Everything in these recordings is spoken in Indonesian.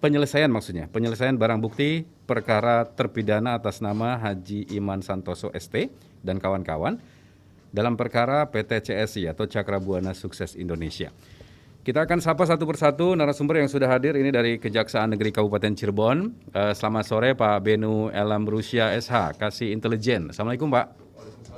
penyelesaian barang bukti perkara terpidana atas nama Haji Iman Santoso ST dan kawan-kawan dalam perkara PT CSI atau Cakrabuana Sukses Indonesia. Kita akan sapa satu persatu narasumber yang sudah hadir ini dari Kejaksaan Negeri Kabupaten Cirebon. Selamat sore Pak Benu Elam Rusya SH, Kasih Intelijen. Assalamualaikum Pak.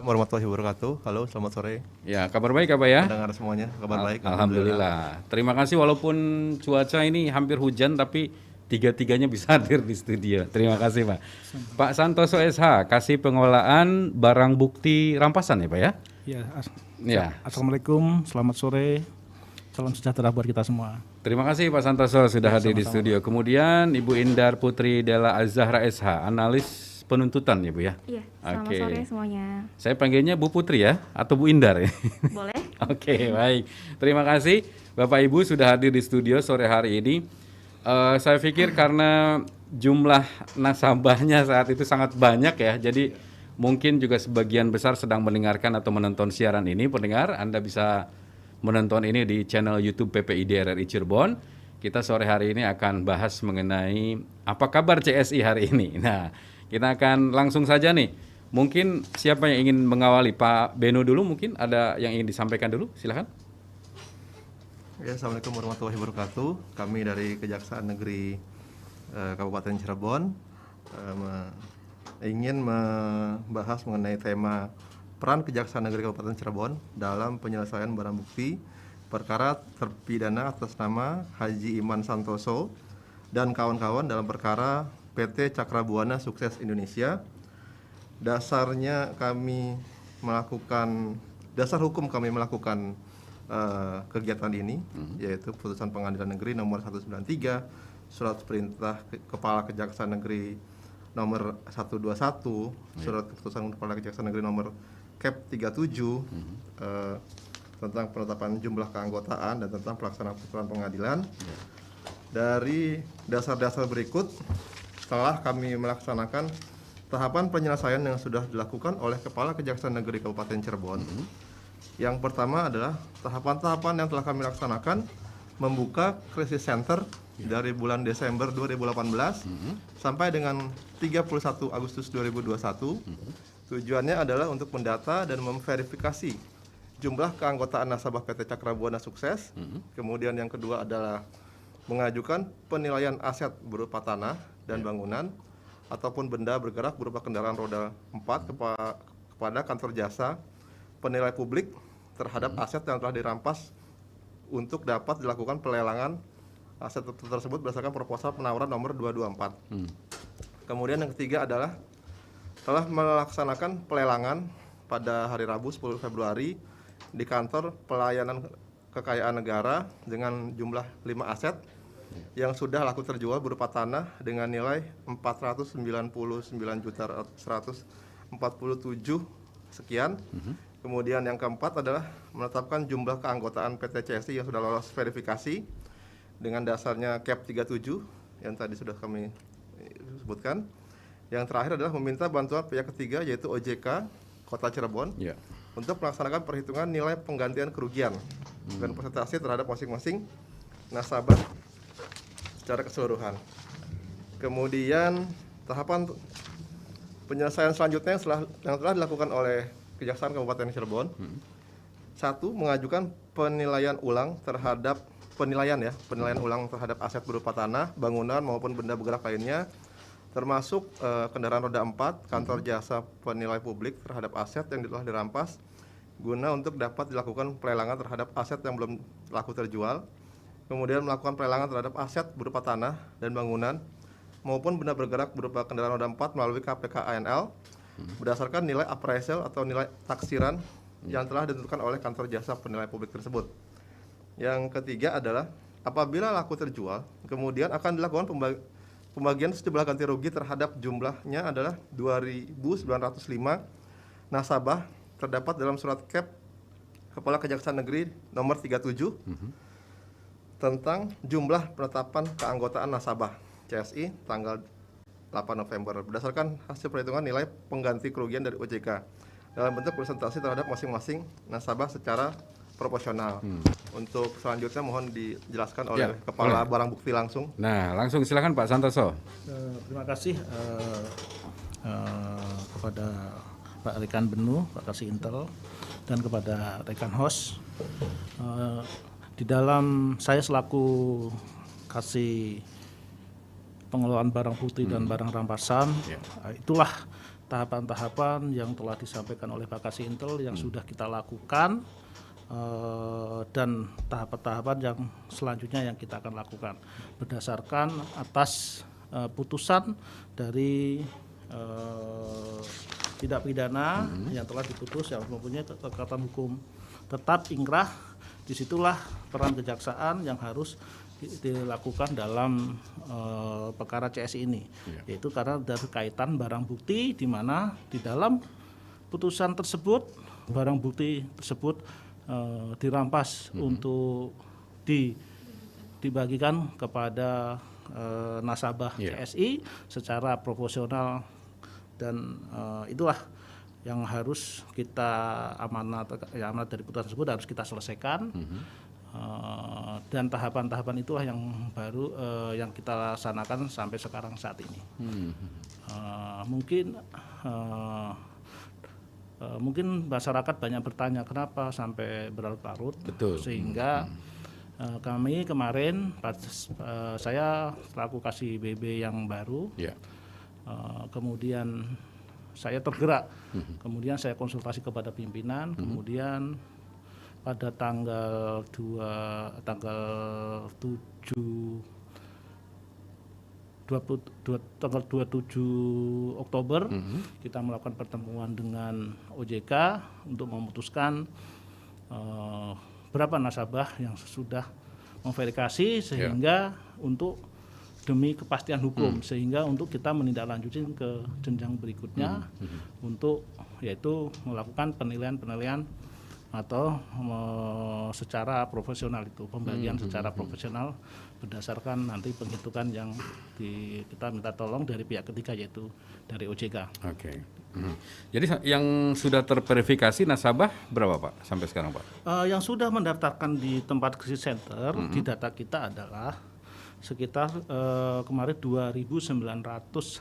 Warahmatullahi wabarakatuh. Halo, selamat sore. Ya, kabar baik Pak ya? Pendengar semuanya, kabar baik. Alhamdulillah. Terima kasih walaupun cuaca ini hampir hujan tapi tiga-tiganya bisa hadir di studio. Terima kasih Pak. Pak Santoso SH, Kasih Pengelolaan Barang Bukti Rampasan ya Pak ya? Ya. Assalamualaikum, selamat sore. Salam sejahtera buat kita semua. Terima kasih Pak Santoso sudah hadir di studio. Kemudian Ibu Indar Putri Della Azahra SH, analis penuntutan ya Bu ya? Iya, selamat sore semuanya. Saya panggilnya Bu Putri ya, atau Bu Indar ya? Boleh. Oke, baik. Terima kasih Bapak Ibu sudah hadir di studio sore hari ini. Saya pikir karena jumlah nasabahnya saat itu sangat banyak ya, jadi mungkin juga sebagian besar sedang mendengarkan atau menonton siaran ini. Pendengar, Anda bisa menonton ini di channel YouTube PPID RRI Cirebon. Kita sore hari ini akan bahas mengenai apa kabar CSI hari ini. Nah, kita akan langsung saja nih. Mungkin siapa yang ingin mengawali? Pak Benu dulu mungkin ada yang ingin disampaikan dulu, silakan. Ya, Assalamualaikum warahmatullahi wabarakatuh. Kami dari Kejaksaan Negeri Kabupaten Cirebon ingin membahas mengenai tema peran Kejaksaan Negeri Kabupaten Cirebon dalam penyelesaian barang bukti perkara terpidana atas nama Haji Iman Santoso dan kawan-kawan dalam perkara PT Cakrabuana Sukses Indonesia. Dasar hukum kami melakukan kegiatan ini yaitu putusan Pengadilan Negeri nomor 193, surat perintah Kepala Kejaksaan Negeri nomor 121, surat keputusan Kepala Kejaksaan Negeri nomor Cap 37 tentang penetapan jumlah keanggotaan dan tentang pelaksanaan putusan pengadilan. Dari dasar-dasar berikut telah kami melaksanakan tahapan penyelesaian yang sudah dilakukan oleh Kepala Kejaksaan Negeri Kabupaten Cirebon. Yang pertama adalah tahapan-tahapan yang telah kami laksanakan membuka krisis center dari bulan Desember 2018 sampai dengan 31 Agustus 2021. Tujuannya adalah untuk mendata dan memverifikasi jumlah keanggotaan nasabah PT Cakrabuana Sukses. Kemudian yang kedua adalah mengajukan penilaian aset berupa tanah dan bangunan ataupun benda bergerak berupa kendaraan roda 4 kepada kantor jasa penilai publik terhadap aset yang telah dirampas untuk dapat dilakukan pelelangan aset tersebut berdasarkan proposal penawaran nomor 224. Kemudian yang ketiga adalah telah melaksanakan pelelangan pada hari Rabu 10 Februari di kantor pelayanan kekayaan negara dengan jumlah 5 aset yang sudah laku terjual berupa tanah dengan nilai 499.147 sekian. Kemudian yang keempat adalah menetapkan jumlah keanggotaan PT CSI yang sudah lolos verifikasi dengan dasarnya Cap 37 yang tadi sudah kami sebutkan. Yang terakhir adalah meminta bantuan pihak ketiga yaitu OJK Kota Cirebon untuk melaksanakan perhitungan nilai penggantian kerugian dan persentase terhadap masing-masing nasabah secara keseluruhan. Kemudian tahapan penyelesaian selanjutnya yang telah dilakukan oleh Kejaksaan Kabupaten Cirebon. Satu, mengajukan penilaian ulang terhadap penilaian ulang terhadap aset berupa tanah, bangunan maupun benda bergerak lainnya, termasuk kendaraan roda 4, kantor jasa penilai publik terhadap aset yang telah dirampas guna untuk dapat dilakukan pelelangan terhadap aset yang belum laku terjual. Kemudian melakukan pelelangan terhadap aset berupa tanah dan bangunan maupun benda bergerak berupa kendaraan roda 4 melalui KPK ANL berdasarkan nilai appraisal atau nilai taksiran yang telah ditentukan oleh kantor jasa penilai publik tersebut. Yang ketiga adalah apabila laku terjual, kemudian akan dilakukan pembagian sejumlah ganti rugi terhadap jumlahnya adalah 2.905 nasabah terdapat dalam surat Cap Kepala Kejaksaan Negeri nomor 37 tentang jumlah penetapan keanggotaan nasabah CSI tanggal 8 November berdasarkan hasil perhitungan nilai pengganti kerugian dari OJK dalam bentuk presentasi terhadap masing-masing nasabah secara proporsional. Untuk selanjutnya mohon dijelaskan Ya, oleh Kepala boleh. Barang Bukti langsung. Nah, langsung silakan Pak Santoso. Terima kasih kepada Pak Rekan Benu, Pak Kasih Intel, dan kepada rekan host. Di dalam saya selaku Kasih Pengelolaan Barang Bukti dan Barang Rampasan, itulah tahapan-tahapan yang telah disampaikan oleh Pak Kasih Intel yang sudah kita lakukan, dan tahapan-tahapan yang selanjutnya yang kita akan lakukan berdasarkan atas putusan dari tindak pidana yang telah diputus yang mempunyai kekuatan hukum tetap ingkrah. Disitulah peran kejaksaan yang harus dilakukan dalam perkara CS ini, yaitu karena ada kaitan barang bukti di mana di dalam putusan tersebut barang bukti tersebut dirampas untuk dibagikan kepada nasabah CSI secara proporsional, dan itulah yang harus kita amanat dari putusan tersebut harus kita selesaikan. Dan tahapan-tahapan itulah yang baru yang kita laksanakan sampai sekarang saat ini. Mungkin masyarakat banyak bertanya kenapa sampai berlarut-larut, sehingga kami kemarin saya selaku Kasih BB yang baru, kemudian saya tergerak, kemudian saya konsultasi kepada pimpinan, kemudian pada tanggal 27 Oktober kita melakukan pertemuan dengan OJK untuk memutuskan berapa nasabah yang sudah memverifikasi, sehingga untuk demi kepastian hukum, sehingga untuk kita menindaklanjuti ke jenjang berikutnya untuk yaitu melakukan penilaian atau secara profesional, itu pembagian secara profesional berdasarkan nanti penghitungan yang kita minta tolong dari pihak ketiga, yaitu dari OJK. Oke. Jadi yang sudah terverifikasi nasabah berapa Pak sampai sekarang Pak? Yang sudah mendaftarkan di tempat krisis center di data kita adalah sekitar kemarin 2.905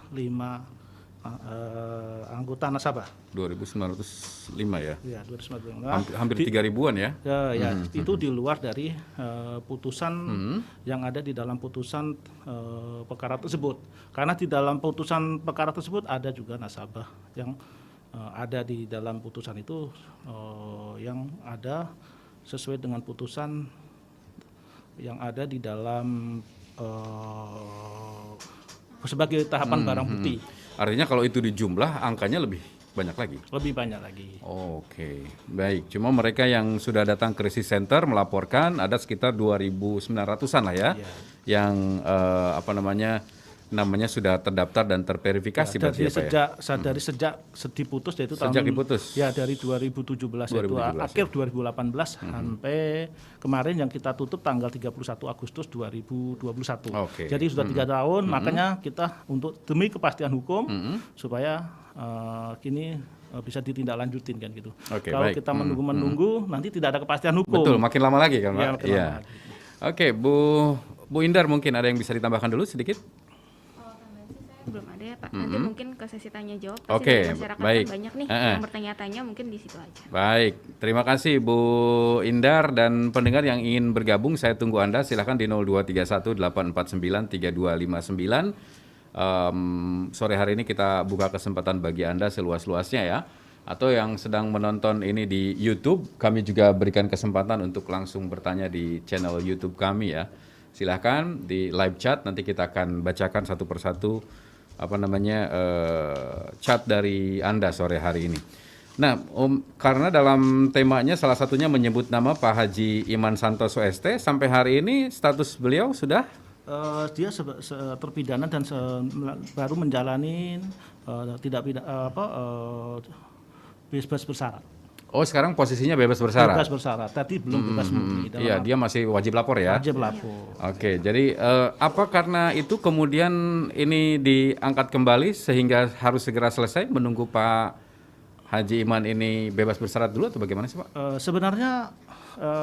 anggota nasabah. 2.905 ya? Ya, 2.905. Hampir 3.000-an ya? Itu di luar dari putusan yang ada di dalam putusan perkara tersebut. Karena di dalam putusan perkara tersebut ada juga nasabah yang ada di dalam putusan itu yang ada sesuai dengan putusan yang ada di dalam sebagai tahapan barang bukti. Artinya kalau itu dijumlah angkanya lebih banyak lagi? Lebih banyak lagi. Oke, baik. Cuma mereka yang sudah datang ke krisis center melaporkan ada sekitar 2.900-an lah ya, yang namanya sudah terdaftar dan terverifikasi. Dari sejak diputus, yaitu diputus. Ya, dari 2017 itu akhir 2018 sampai kemarin yang kita tutup tanggal 31 Agustus 2021. Jadi sudah 3 tahun, makanya kita untuk demi kepastian hukum supaya kini bisa ditindaklanjutin kan gitu. Kalau kita menunggu nanti tidak ada kepastian hukum. Betul, makin lama lagi kan Pak? Iya. Oke, Bu Indar, mungkin ada yang bisa ditambahkan dulu sedikit? Belum ada ya Pak, nanti mungkin ke sesi tanya jawab. Oke, masyarakat baik. Banyak nih yang bertanya-tanya, mungkin di situ aja. Baik, terima kasih Bu Indar, dan pendengar yang ingin bergabung saya tunggu Anda, silahkan di 0231-849-3259. Sore hari ini kita buka kesempatan bagi Anda seluas-luasnya ya, atau yang sedang menonton ini di YouTube, kami juga berikan kesempatan untuk langsung bertanya di channel YouTube kami ya. Silahkan di live chat, nanti kita akan bacakan satu persatu chat dari Anda sore hari ini. Nah, karena dalam temanya salah satunya menyebut nama Pak Haji Iman Santoso ST, sampai hari ini status beliau sudah? Dia terpidana dan baru menjalani bebas bersyarat. Oh, sekarang posisinya bebas bersyarat? Bebas bersyarat, tadi belum bebas murni. Iya, dia masih wajib lapor ya? Wajib lapor. Oke, jadi apa karena itu kemudian ini diangkat kembali sehingga harus segera selesai menunggu Pak Haji Iman ini bebas bersyarat dulu atau bagaimana sih Pak? Sebenarnya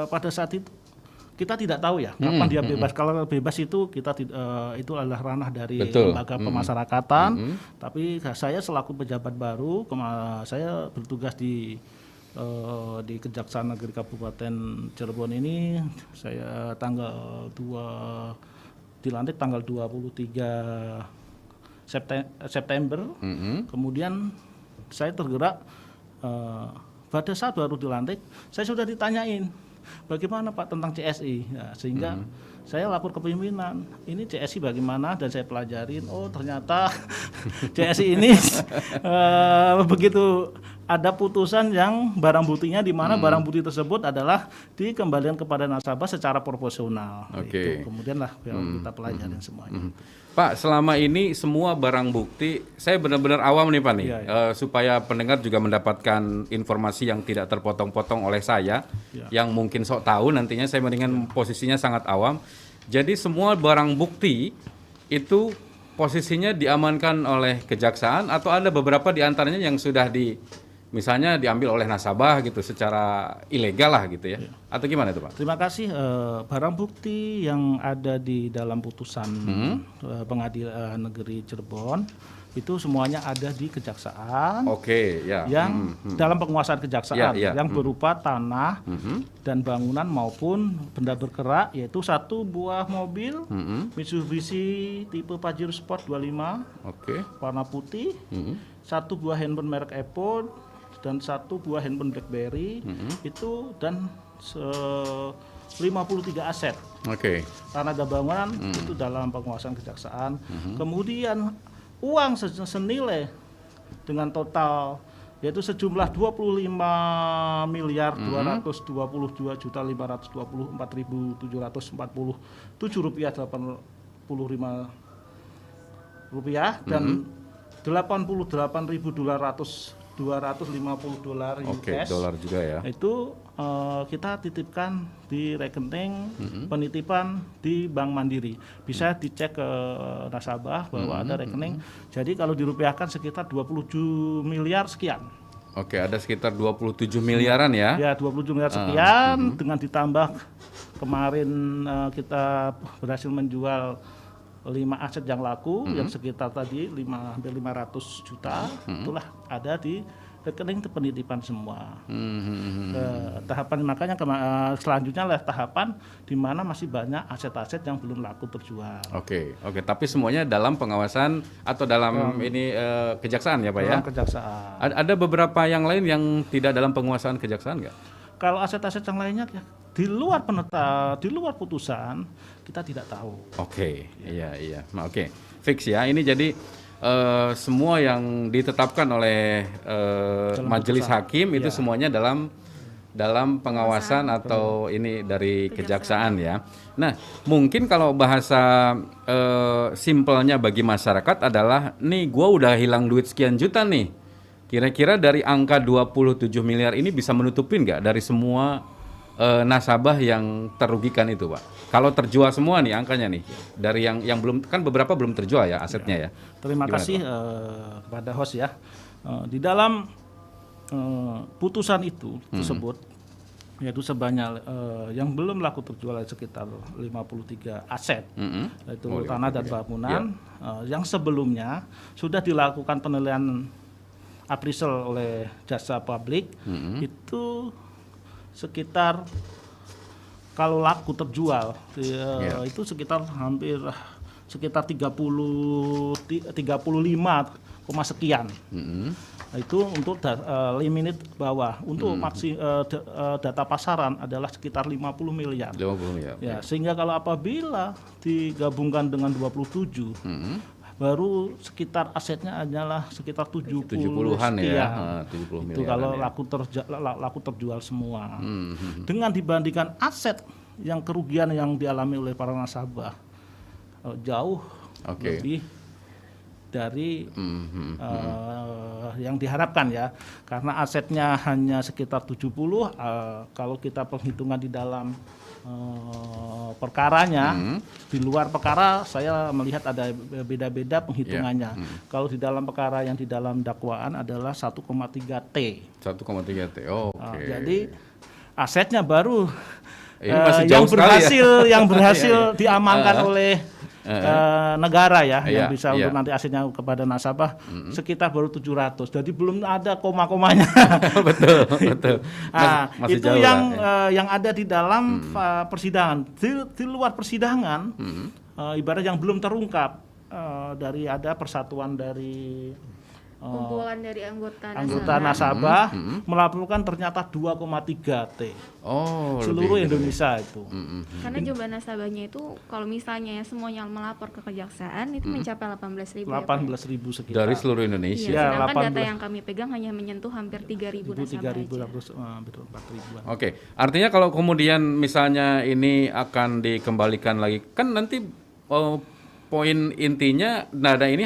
pada saat itu kita tidak tahu ya kapan dia bebas. Kalau bebas itu itu adalah ranah dari lembaga pemasyarakatan. Tapi saya selaku pejabat baru, saya bertugas di Kejaksaan Negeri Kabupaten Cirebon ini. Saya dilantik tanggal 23 September. Kemudian saya tergerak pada saat baru dilantik, saya sudah ditanyain bagaimana Pak tentang CSI, ya, sehingga saya lapor ke pimpinan, ini CSI bagaimana, dan saya pelajarin, oh ternyata CSI ini begitu ada putusan yang barang buktinya di mana barang bukti tersebut adalah dikembalikan kepada nasabah secara proporsional. Oke. Itu kemudian lah kita pelajarin semuanya. Pak, selama ini semua barang bukti, saya benar-benar awam nih Pak nih, Iya, supaya pendengar juga mendapatkan informasi yang tidak terpotong-potong oleh saya, yang mungkin sok tahu nantinya, saya mendingan posisinya sangat awam. Jadi semua barang bukti itu posisinya diamankan oleh kejaksaan atau ada beberapa di antaranya yang sudah misalnya diambil oleh nasabah gitu secara ilegal lah gitu ya, atau gimana itu Pak? Terima kasih. Barang bukti yang ada di dalam putusan Pengadilan Negeri Cirebon itu semuanya ada di kejaksaan. Oke, ya. Yang dalam penguasaan kejaksaan yang berupa tanah dan bangunan maupun benda bergerak, yaitu 1 buah mobil Mitsubishi tipe Pajero Sport 25 warna putih, 1 buah handphone merek iPhone, dan 1 buah handphone BlackBerry, itu dan 53 aset. Tanah dan bangunan itu dalam penguasaan kejaksaan. Kemudian uang senilai dengan total yaitu sejumlah 25 miliar 222.524.747 rupiah 85 rupiah dan 88.250 dolar US. Dolar juga ya. Itu kita titipkan di rekening penitipan di Bank Mandiri. Bisa dicek ke nasabah bahwa ada rekening. Jadi kalau dirupiahkan sekitar 27 miliar sekian. Oke, ada sekitar 27 miliaran ya. Ya, 27 miliar sekian dengan ditambah kemarin kita berhasil menjual 5 aset yang laku yang sekitar tadi hampir 500 juta, itulah ada di rekening penitipan semua. Tahapan makanya selanjutnya adalah tahapan di mana masih banyak aset-aset yang belum laku terjual. Oke, tapi semuanya dalam pengawasan atau dalam kejaksaan ya Pak ya? Dalam kejaksaan. Ada beberapa yang lain yang tidak dalam penguasaan kejaksaan nggak? Kalau aset-aset yang lainnya ya, di luar putusan kita tidak tahu. Oke, iya. Fix ya. Ini jadi semua yang ditetapkan oleh majelis hakim itu semuanya dalam pengawasan atau ini dari kejaksaan ya. Nah, mungkin kalau bahasa simpelnya bagi masyarakat adalah nih gua udah hilang duit sekian juta nih. Kira-kira dari angka 27 miliar ini bisa menutupin nggak dari semua nasabah yang terugikan itu, Pak? Kalau terjual semua nih angkanya nih, dari yang belum, kan beberapa belum terjual ya asetnya ya. Terima kasih kepada host ya. Di dalam putusan itu tersebut, yaitu sebanyak yang belum laku terjual sekitar 53 aset, yaitu tanah dan bangunan, yang sebelumnya sudah dilakukan penilaian appraisal oleh jasa publik, itu sekitar kalau laku terjual itu sekitar sekitar 35, sekian. Itu untuk limit bawah. Untuk data pasaran adalah sekitar 50 miliar. 50 miliar. Ya, sehingga kalau apabila digabungkan dengan 27 baru sekitar asetnya adalah sekitar 70-an ya, 70 miliar. Itu kalau laku terjual semua. Dengan dibandingkan aset yang kerugian yang dialami oleh para nasabah jauh lebih dari yang diharapkan ya, karena asetnya hanya sekitar 70, kalau kita perhitungan di dalam perkaranya, di luar perkara saya melihat ada beda-beda penghitungannya. Kalau di dalam perkara yang di dalam dakwaan adalah 1,3 T. 1,3 T. Oke. Jadi asetnya baru Ini masih jauh sekali ya. yang berhasil diamankan oleh negara ya, yang bisa untuk nanti asetnya kepada nasabah sekitar baru 700. Jadi belum ada koma-komanya. betul. Nah, Masih itu jauh yang ada di dalam persidangan. Di luar persidangan, ibarat yang belum terungkap dari ada persatuan dari kumpulan dari anggota nasabah melaporkan ternyata 2,3 T. Oh, seluruh lebih. Indonesia itu. Karena jumlah nasabahnya itu kalau misalnya semuanya melapor ke kejaksaan itu mencapai 18.000 ya, Pak? 18.000 sekitar. Dari seluruh Indonesia. Iya, Ya, sedangkan data 18. yang kami pegang hanya menyentuh hampir 3.000 nasabah 3.000 aja. hampir 4.000-an. Oke, artinya kalau kemudian misalnya ini akan dikembalikan lagi, kan nanti poin intinya dana ini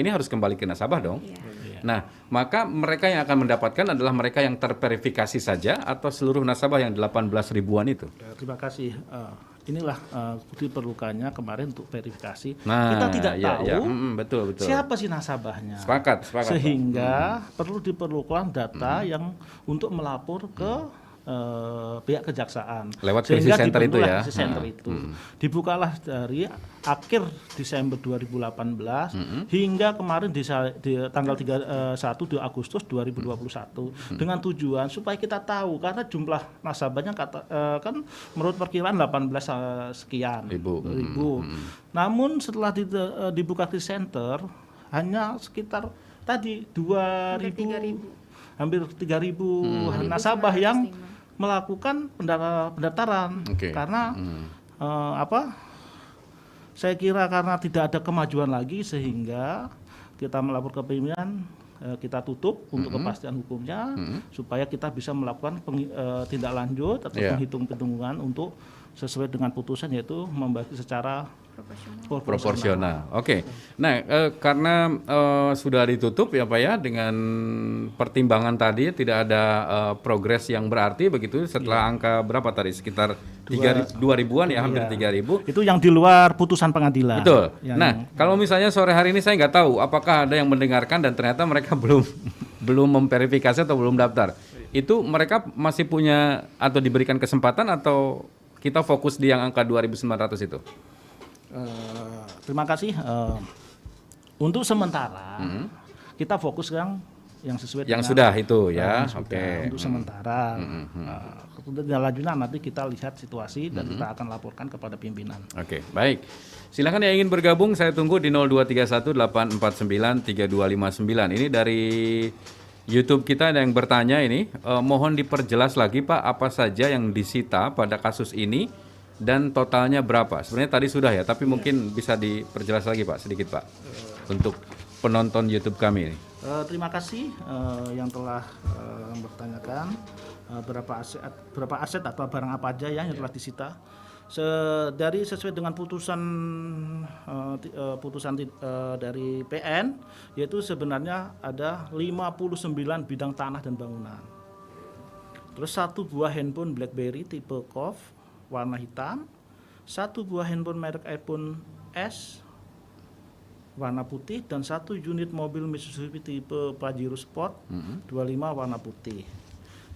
harus kembali ke nasabah dong. Iya. Nah, maka mereka yang akan mendapatkan adalah mereka yang terverifikasi saja atau seluruh nasabah yang 18 ribuan itu. Terima kasih. Inilah diperlukannya kemarin untuk verifikasi. Nah, Kita tidak tahu betul. siapa sih nasabahnya. Sepakat. Sehingga perlu diperlukan data yang untuk melapor ke pihak kejaksaan. Lewat Sehingga krisis center itu dibentuklah ya. krisis center itu. Dibukalah dari akhir Desember 2018 hingga kemarin di tanggal 1 Agustus 2021 dengan tujuan supaya kita tahu, karena jumlah nasabahnya kan menurut perkiraan 18 sekian ribu. Namun setelah dibuka krisis center hanya sekitar tadi 2.000 hampir 3.000 nasabah yang melakukan pendaftaran. Karena saya kira karena tidak ada kemajuan lagi sehingga kita melapor ke pimpinan, kita tutup untuk kepastian hukumnya supaya kita bisa melakukan tindak lanjut atau penghitung-hitungan untuk sesuai dengan putusan, yaitu membagi secara proporsional. Oke. Nah, karena sudah ditutup ya Pak ya, dengan pertimbangan tadi tidak ada progres yang berarti begitu setelah angka berapa tadi, sekitar 2.000-an ya, hampir 3.000. Itu yang di luar putusan pengadilan. Betul. Nah, kalau misalnya sore hari ini saya nggak tahu apakah ada yang mendengarkan dan ternyata mereka belum memverifikasi atau belum daftar. Itu mereka masih punya atau diberikan kesempatan atau kita fokus di yang angka 2.900 itu? Terima kasih. Untuk sementara kita fokus yang sesuai yang dengan sudah itu ya. Oke. Untuk sementara. Lanjutnya nanti kita lihat situasi dan kita akan laporkan kepada pimpinan. Oke, baik. Silakan yang ingin bergabung, saya tunggu di 0231 849 3259. Ini dari YouTube kita ada yang bertanya ini, mohon diperjelas lagi Pak, apa saja yang disita pada kasus ini dan totalnya berapa? Sebenarnya tadi sudah ya, tapi mungkin bisa diperjelas lagi Pak, sedikit Pak, untuk penonton YouTube kami ini. Terima kasih yang telah bertanyakan berapa aset atau barang apa aja yang telah disita. Dari sesuai dengan putusan dari PN, yaitu sebenarnya ada 59 bidang tanah dan bangunan. Terus 1 buah handphone BlackBerry tipe Curve warna hitam, 1 buah handphone merek iPhone S warna putih, dan 1 unit mobil Mitsubishi tipe Pajero Sport 25 warna putih,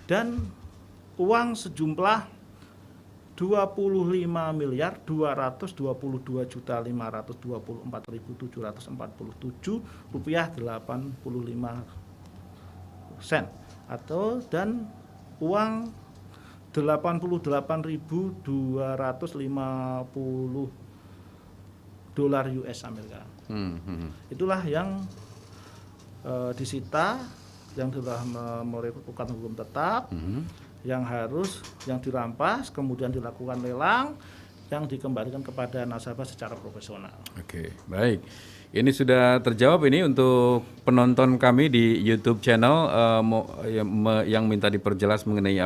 dan uang sejumlah 25.222.524.747 rupiah 85 sen, atau dan uang 88.250 dolar US Amerika. Itulah yang disita, yang sudah melakukan hukum tetap, yang dirampas, kemudian dilakukan lelang, yang dikembalikan kepada nasabah secara profesional. Oke, baik. Ini sudah terjawab ini untuk penonton kami di YouTube channel yang minta diperjelas mengenai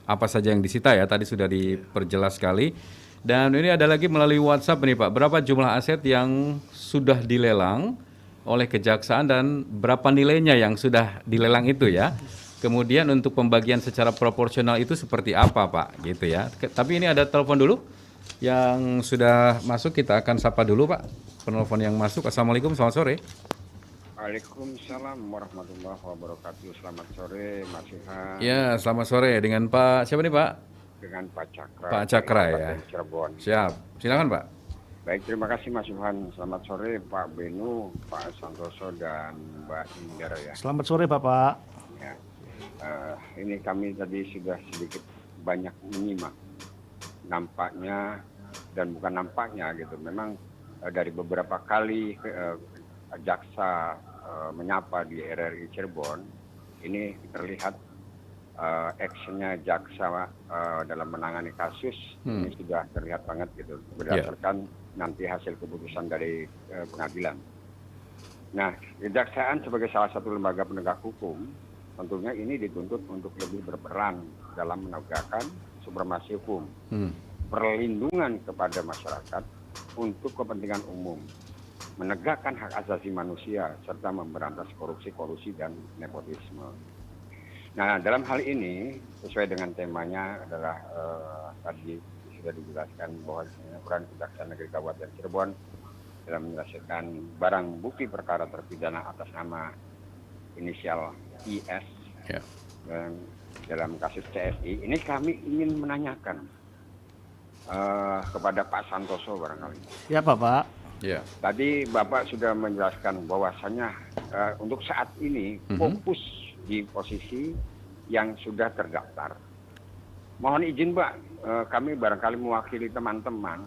apa saja yang disita ya. Tadi sudah diperjelas sekali. Dan ini ada lagi melalui WhatsApp nih Pak. Berapa jumlah aset yang sudah dilelang oleh kejaksaan dan berapa nilainya yang sudah dilelang itu ya. Kemudian untuk pembagian secara proporsional itu seperti apa Pak gitu ya. Tapi ini ada telepon dulu yang sudah masuk, kita akan sapa dulu Pak. Penelpon yang masuk. Assalamualaikum, selamat sore. Waalaikumsalam warahmatullahi wabarakatuh. Selamat sore Mas Ilham. Ya, selamat sore dengan Pak siapa nih Pak? Dengan Pak Cakra. Pak Cakra ya. Kabupaten Cirebon. Siap, silakan Pak. Baik, terima kasih Mas Ilham. Selamat sore Pak Benu, Pak Santoso dan Mbak Indra ya. Selamat sore Bapak. Ya. Ini kami tadi sudah sedikit banyak menyimak. Nampaknya dan bukan nampaknya gitu. Memang dari beberapa kali jaksa menyapa di RRI Cirebon, ini terlihat actionnya jaksa dalam menangani kasus ini sudah terlihat banget gitu berdasarkan nanti hasil keputusan dari pengadilan. Nah, kejaksaan sebagai salah satu lembaga penegak hukum tentunya ini dituntut untuk lebih berperan dalam menegakkan supremasi hukum, perlindungan kepada masyarakat untuk kepentingan umum, menegakkan hak asasi manusia serta memberantas korupsi, kolusi dan nepotisme. Nah, dalam hal ini sesuai dengan temanya adalah tadi sudah dijelaskan bahwa peran Kejaksaan Negeri Kabupaten Cirebon dalam menyelesaikan barang bukti perkara terpidana atas nama inisial IS dan dalam kasus CSI ini kami ingin menanyakan kepada Pak Santoso barangkali. Ya Bapak. Ya. Tadi Bapak sudah menjelaskan bahwasannya untuk saat ini fokus di posisi yang sudah terdaftar. Mohon izin Pak, kami barangkali mewakili teman-teman.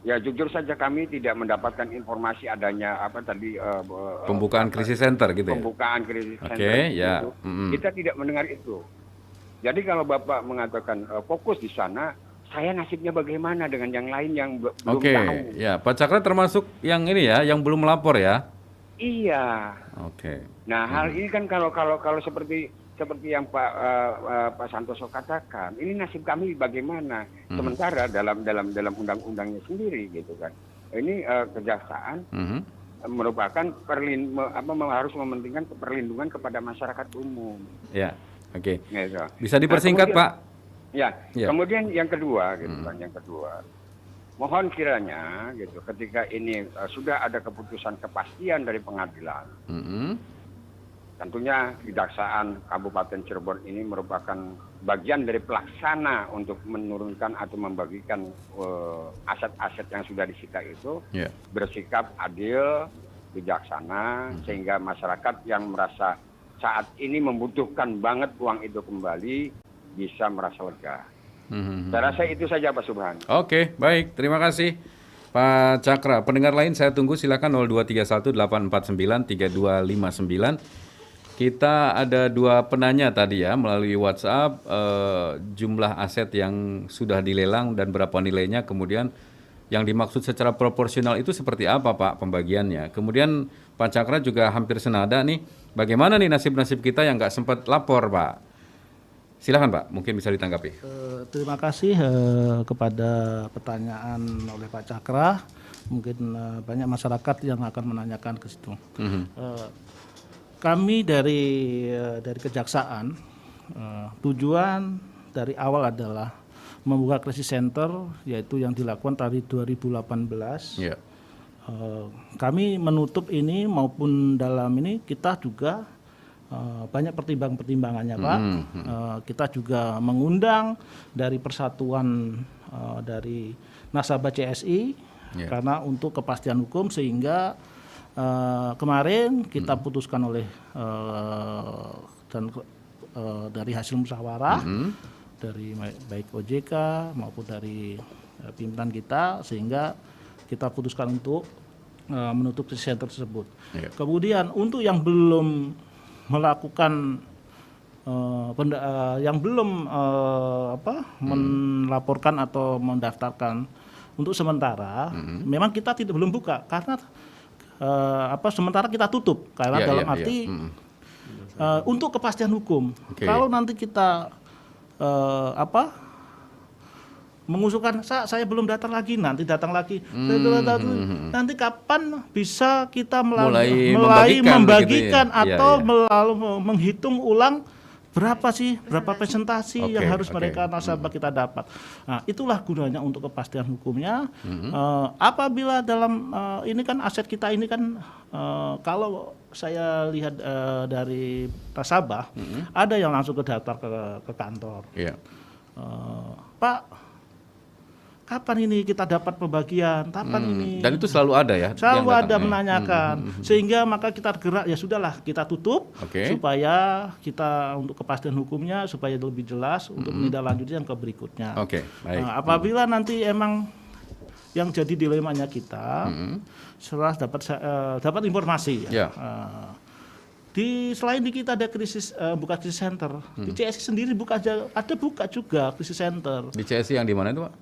Ya jujur saja kami tidak mendapatkan informasi adanya apa tadi Pembukaan krisis center gitu ya. Pembukaan krisis center. Oke, ya. Itu. Kita tidak mendengar itu. Jadi kalau Bapak mengatakan fokus di sana, saya nasibnya bagaimana dengan yang lain yang belum tahu? Oke, ya Pak Cakra termasuk yang ini ya, yang belum melapor ya. Iya. Oke. Nah hal ini kan kalau seperti yang Pak Santoso katakan, ini nasib kami bagaimana? Sementara dalam undang-undangnya sendiri gitu kan. Ini kejaksaan merupakan harus mementingkan perlindungan kepada masyarakat umum. Ya, oke. Gitu. Bisa dipersingkat Pak? Ya. Kemudian yang kedua gitu kan, yang kedua. Mohon kiranya gitu ketika ini sudah ada keputusan kepastian dari pengadilan. Tentunya Kejaksaan Kabupaten Cirebon ini merupakan bagian dari pelaksana untuk menurunkan atau membagikan aset-aset yang sudah disita itu bersikap adil, bijaksana, sehingga masyarakat yang merasa saat ini membutuhkan banget uang itu kembali bisa merasa lega. Saya rasa itu saja Pak Subhan. Oke, baik. Terima kasih Pak Cakra. Pendengar lain saya tunggu silakan 0231 849 3259. Kita ada dua penanya tadi ya melalui WhatsApp jumlah aset yang sudah dilelang dan berapa nilainya, kemudian yang dimaksud secara proporsional itu seperti apa Pak pembagiannya. Kemudian Pak Cakra juga hampir senada nih, bagaimana nih nasib-nasib kita yang nggak sempat lapor Pak. Silakan Pak, mungkin bisa ditanggapi. Terima kasih kepada pertanyaan oleh Pak Cakra. Mungkin banyak masyarakat yang akan menanyakan ke situ. Kami dari Kejaksaan, tujuan dari awal adalah membuka krisis center, yaitu yang dilakukan dari 2018. Kami menutup ini maupun dalam ini kita juga banyak pertimbangannya Pak. Kita juga mengundang dari persatuan dari nasabah CSI karena untuk kepastian hukum, sehingga kemarin kita putuskan oleh dari hasil musyawarah dari baik OJK maupun dari pimpinan kita, sehingga kita putuskan untuk menutup krisis center tersebut. Kemudian untuk yang belum melakukan yang belum melaporkan atau mendaftarkan, untuk sementara memang kita belum buka karena sementara kita tutup karena dalam arti untuk kepastian hukum. Kalau nanti kita mengusulkan saya belum datang lagi, nanti datang lagi. Nanti kapan bisa kita mulai membagikan gitu ya? atau menghitung ulang berapa presentasi Oke, yang harus oke. mereka nasabah kita dapat. Nah, itulah gunanya untuk kepastian hukumnya. Apabila dalam ini kan aset kita ini kan kalau saya lihat dari nasabah ada yang langsung ke daftar ke kantor. Iya. Pak, kapan ini kita dapat pembagian? Kapan ini? Dan itu selalu ada ya? Selalu yang ada datang, ya? menanyakan, sehingga maka kita gerak, ya sudahlah kita tutup Oke. supaya kita untuk kepastian hukumnya supaya lebih jelas untuk menindaklanjuti yang ke berikutnya. Oke, baik. Nah, apabila nanti emang yang jadi dilemanya kita, setelah dapat informasi Ya. selain di kita ada krisis buka krisis center, di CSI sendiri buka juga krisis center. Di CSI yang di mana itu, Pak?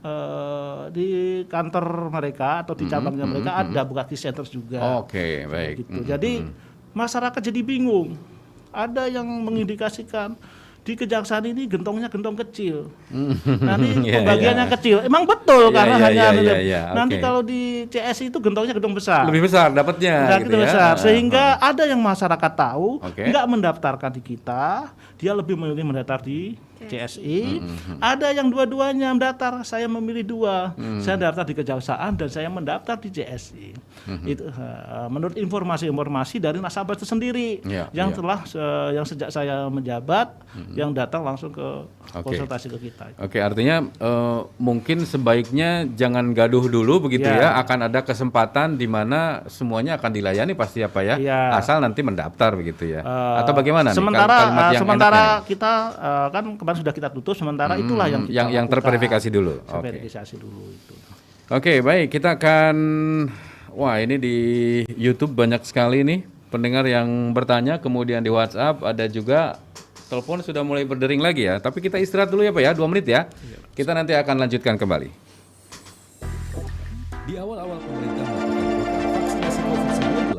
Di kantor mereka atau di cabangnya mereka ada buka krisis center juga. Oke, baik. Gitu. Jadi masyarakat jadi bingung. Ada yang mengindikasikan di kejaksaan ini gentongnya gentong kecil. Nanti Iya, pembagiannya iya. kecil. Emang betul Iya, karena iya, hanya iya, nanti oke. kalau di CSI itu gentongnya gentong besar. Lebih besar dapatnya Gitu gitu ya. besar. Sehingga ada yang masyarakat tahu Oke. nggak mendaftarkan di kita, dia lebih memilih mendaftar di CSI. Ada yang dua-duanya mendaftar, saya memilih dua. Saya daftar di kejaksaan dan saya mendaftar di CSI. Itu menurut informasi-informasi dari nasabah itu sendiri Iya, yang iya. telah yang sejak saya menjabat yang datang langsung ke Oke. konsultasi ke kita. Oke, artinya mungkin sebaiknya jangan gaduh dulu begitu Ya. ya. Akan ada kesempatan di mana semuanya akan dilayani pasti apa ya. Ya. Asal nanti mendaftar begitu ya. Atau bagaimana nih? Sementara Kalimat yang sementara enaknya nih? kita kan kemarin sudah kita tutup, sementara itulah yang kita yang lakukan. terverifikasi dulu. Oke. Verifikasi dulu itu. Oke, baik. Kita akan wah, ini di YouTube banyak sekali nih pendengar yang bertanya, kemudian di WhatsApp ada juga telepon sudah mulai berdering lagi ya. Tapi kita istirahat dulu ya, Pak ya, 2 menit ya. Kita nanti akan lanjutkan kembali. Di awal-awal pemerintah melakukan program vaksinasi COVID-19,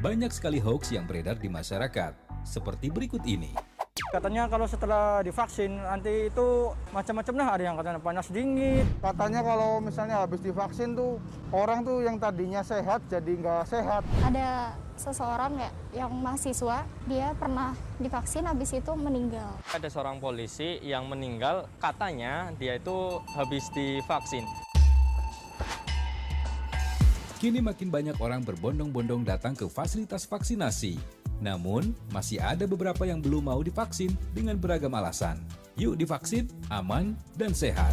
banyak sekali hoax yang beredar di masyarakat, seperti berikut ini. Katanya kalau setelah divaksin nanti itu macam-macam lah, ada yang katanya panas dingin. Katanya kalau misalnya habis divaksin tuh orang tuh yang tadinya sehat jadi nggak sehat. Ada seseorang ya yang mahasiswa, dia pernah divaksin habis itu meninggal. Ada seorang polisi yang meninggal, katanya dia itu habis divaksin. Kini makin banyak orang berbondong-bondong datang ke fasilitas vaksinasi. Namun, masih ada beberapa yang belum mau divaksin dengan beragam alasan. Yuk divaksin, aman, dan sehat.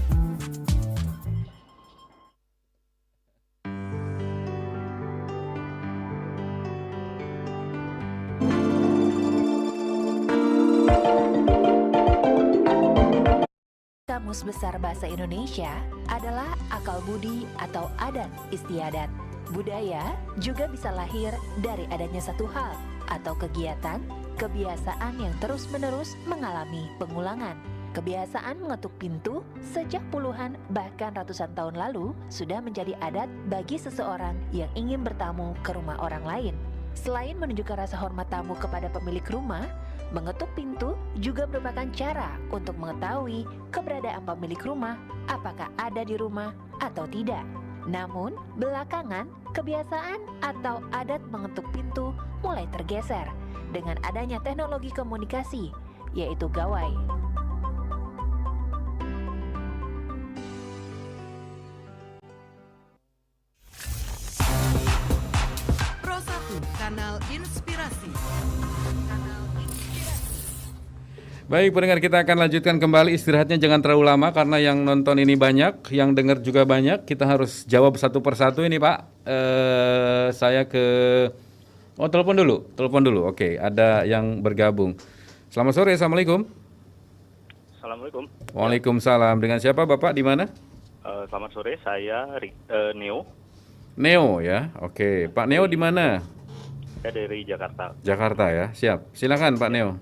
Kamus Besar Bahasa Indonesia adalah akal budi atau adat istiadat. Budaya juga bisa lahir dari adanya satu hal atau kegiatan, kebiasaan yang terus-menerus mengalami pengulangan. Kebiasaan mengetuk pintu sejak puluhan bahkan ratusan tahun lalu sudah menjadi adat bagi seseorang yang ingin bertamu ke rumah orang lain. Selain menunjukkan rasa hormat tamu kepada pemilik rumah, mengetuk pintu juga merupakan cara untuk mengetahui keberadaan pemilik rumah, apakah ada di rumah atau tidak. Namun, belakangan kebiasaan atau adat mengetuk pintu mulai tergeser dengan adanya teknologi komunikasi, yaitu gawai. Pro 1, Kanal Inspirasi. Baik pendengar, kita akan lanjutkan kembali. Istirahatnya jangan terlalu lama karena yang nonton ini banyak, yang dengar juga banyak. Kita harus jawab satu persatu ini Pak. Saya ke telepon dulu. Oke, ada yang bergabung. Selamat sore, assalamualaikum. Assalamualaikum. Waalaikumsalam. Dengan siapa Bapak? Di mana? Selamat sore, saya Neo. Neo ya. Oke, Pak Neo di mana? Saya dari Jakarta. Jakarta ya. Siap. Silakan Pak Neo.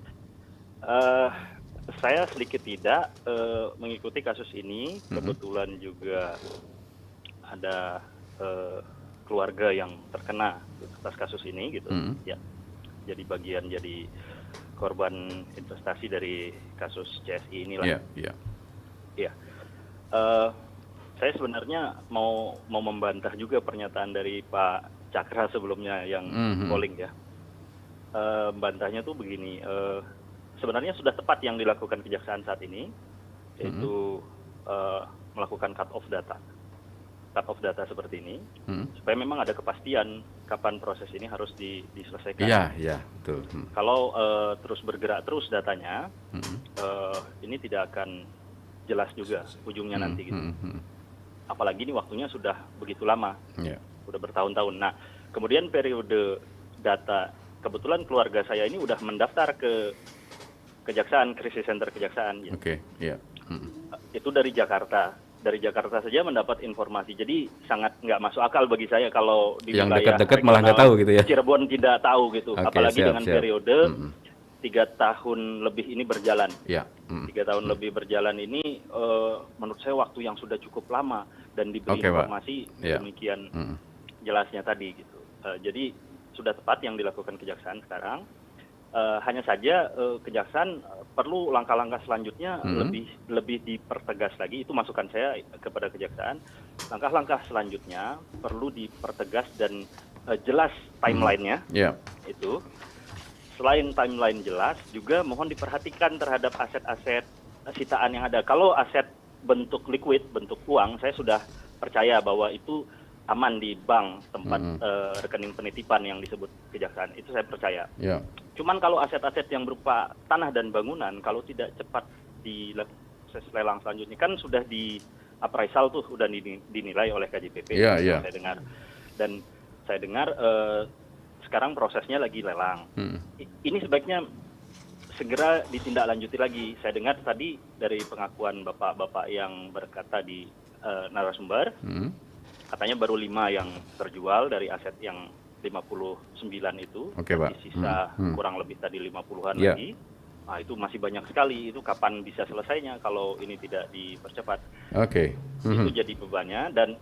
Saya sedikit tidak mengikuti kasus ini. Kebetulan juga ada keluarga yang terkena atas kasus ini gitu. Ya, jadi jadi korban investasi dari kasus CSI inilah. Iya. Iya. Saya sebenarnya mau membantah juga pernyataan dari Pak Cakra sebelumnya yang polling ya. Bantahnya tuh begini. sebenarnya sudah tepat yang dilakukan kejaksaan saat ini, yaitu melakukan cut off data seperti ini, supaya memang ada kepastian kapan proses ini harus diselesaikan. Iya, betul. Kalau terus bergerak terus datanya, ini tidak akan jelas juga ujungnya nanti gitu. Apalagi ini waktunya sudah begitu lama, sudah bertahun-tahun. Nah, kemudian periode data, kebetulan keluarga saya ini udah mendaftar ke Kejaksaan, Krisis Center Kejaksaan. Ya. Itu dari Jakarta. Dari Jakarta saja mendapat informasi. Jadi sangat nggak masuk akal bagi saya kalau di yang wilayah dekat-dekat malah nggak tahu gitu ya. Cirebon tidak tahu gitu. Apalagi dengan siap. periode 3 tahun lebih ini berjalan. 3 tahun lebih berjalan ini menurut saya waktu yang sudah cukup lama dan diberi informasi demikian jelasnya tadi gitu. Jadi sudah tepat yang dilakukan Kejaksaan sekarang. Hanya saja Kejaksaan perlu langkah-langkah selanjutnya lebih dipertegas lagi. Itu masukan saya kepada Kejaksaan. Langkah-langkah selanjutnya perlu dipertegas dan jelas timelinenya. Itu selain timeline jelas, juga mohon diperhatikan terhadap aset-aset sitaan yang ada. Kalau aset bentuk liquid, bentuk uang, saya sudah percaya bahwa itu aman di bank tempat rekening penitipan yang disebut Kejaksaan. Itu saya percaya. Cuman kalau aset-aset yang berupa tanah dan bangunan, kalau tidak cepat di proses lelang selanjutnya, kan sudah di appraisal tuh, sudah dinilai oleh KJPP. Saya dengar. Dan saya dengar sekarang prosesnya lagi lelang. Ini sebaiknya segera ditindaklanjuti lagi. Saya dengar tadi dari pengakuan bapak-bapak yang berkata di narasumber, katanya baru 5 yang terjual dari aset yang 59 itu, sisa kurang lebih tadi 50-an lagi. Nah, itu masih banyak sekali. Itu kapan bisa selesainya kalau ini tidak dipercepat? Itu jadi bebannya. Dan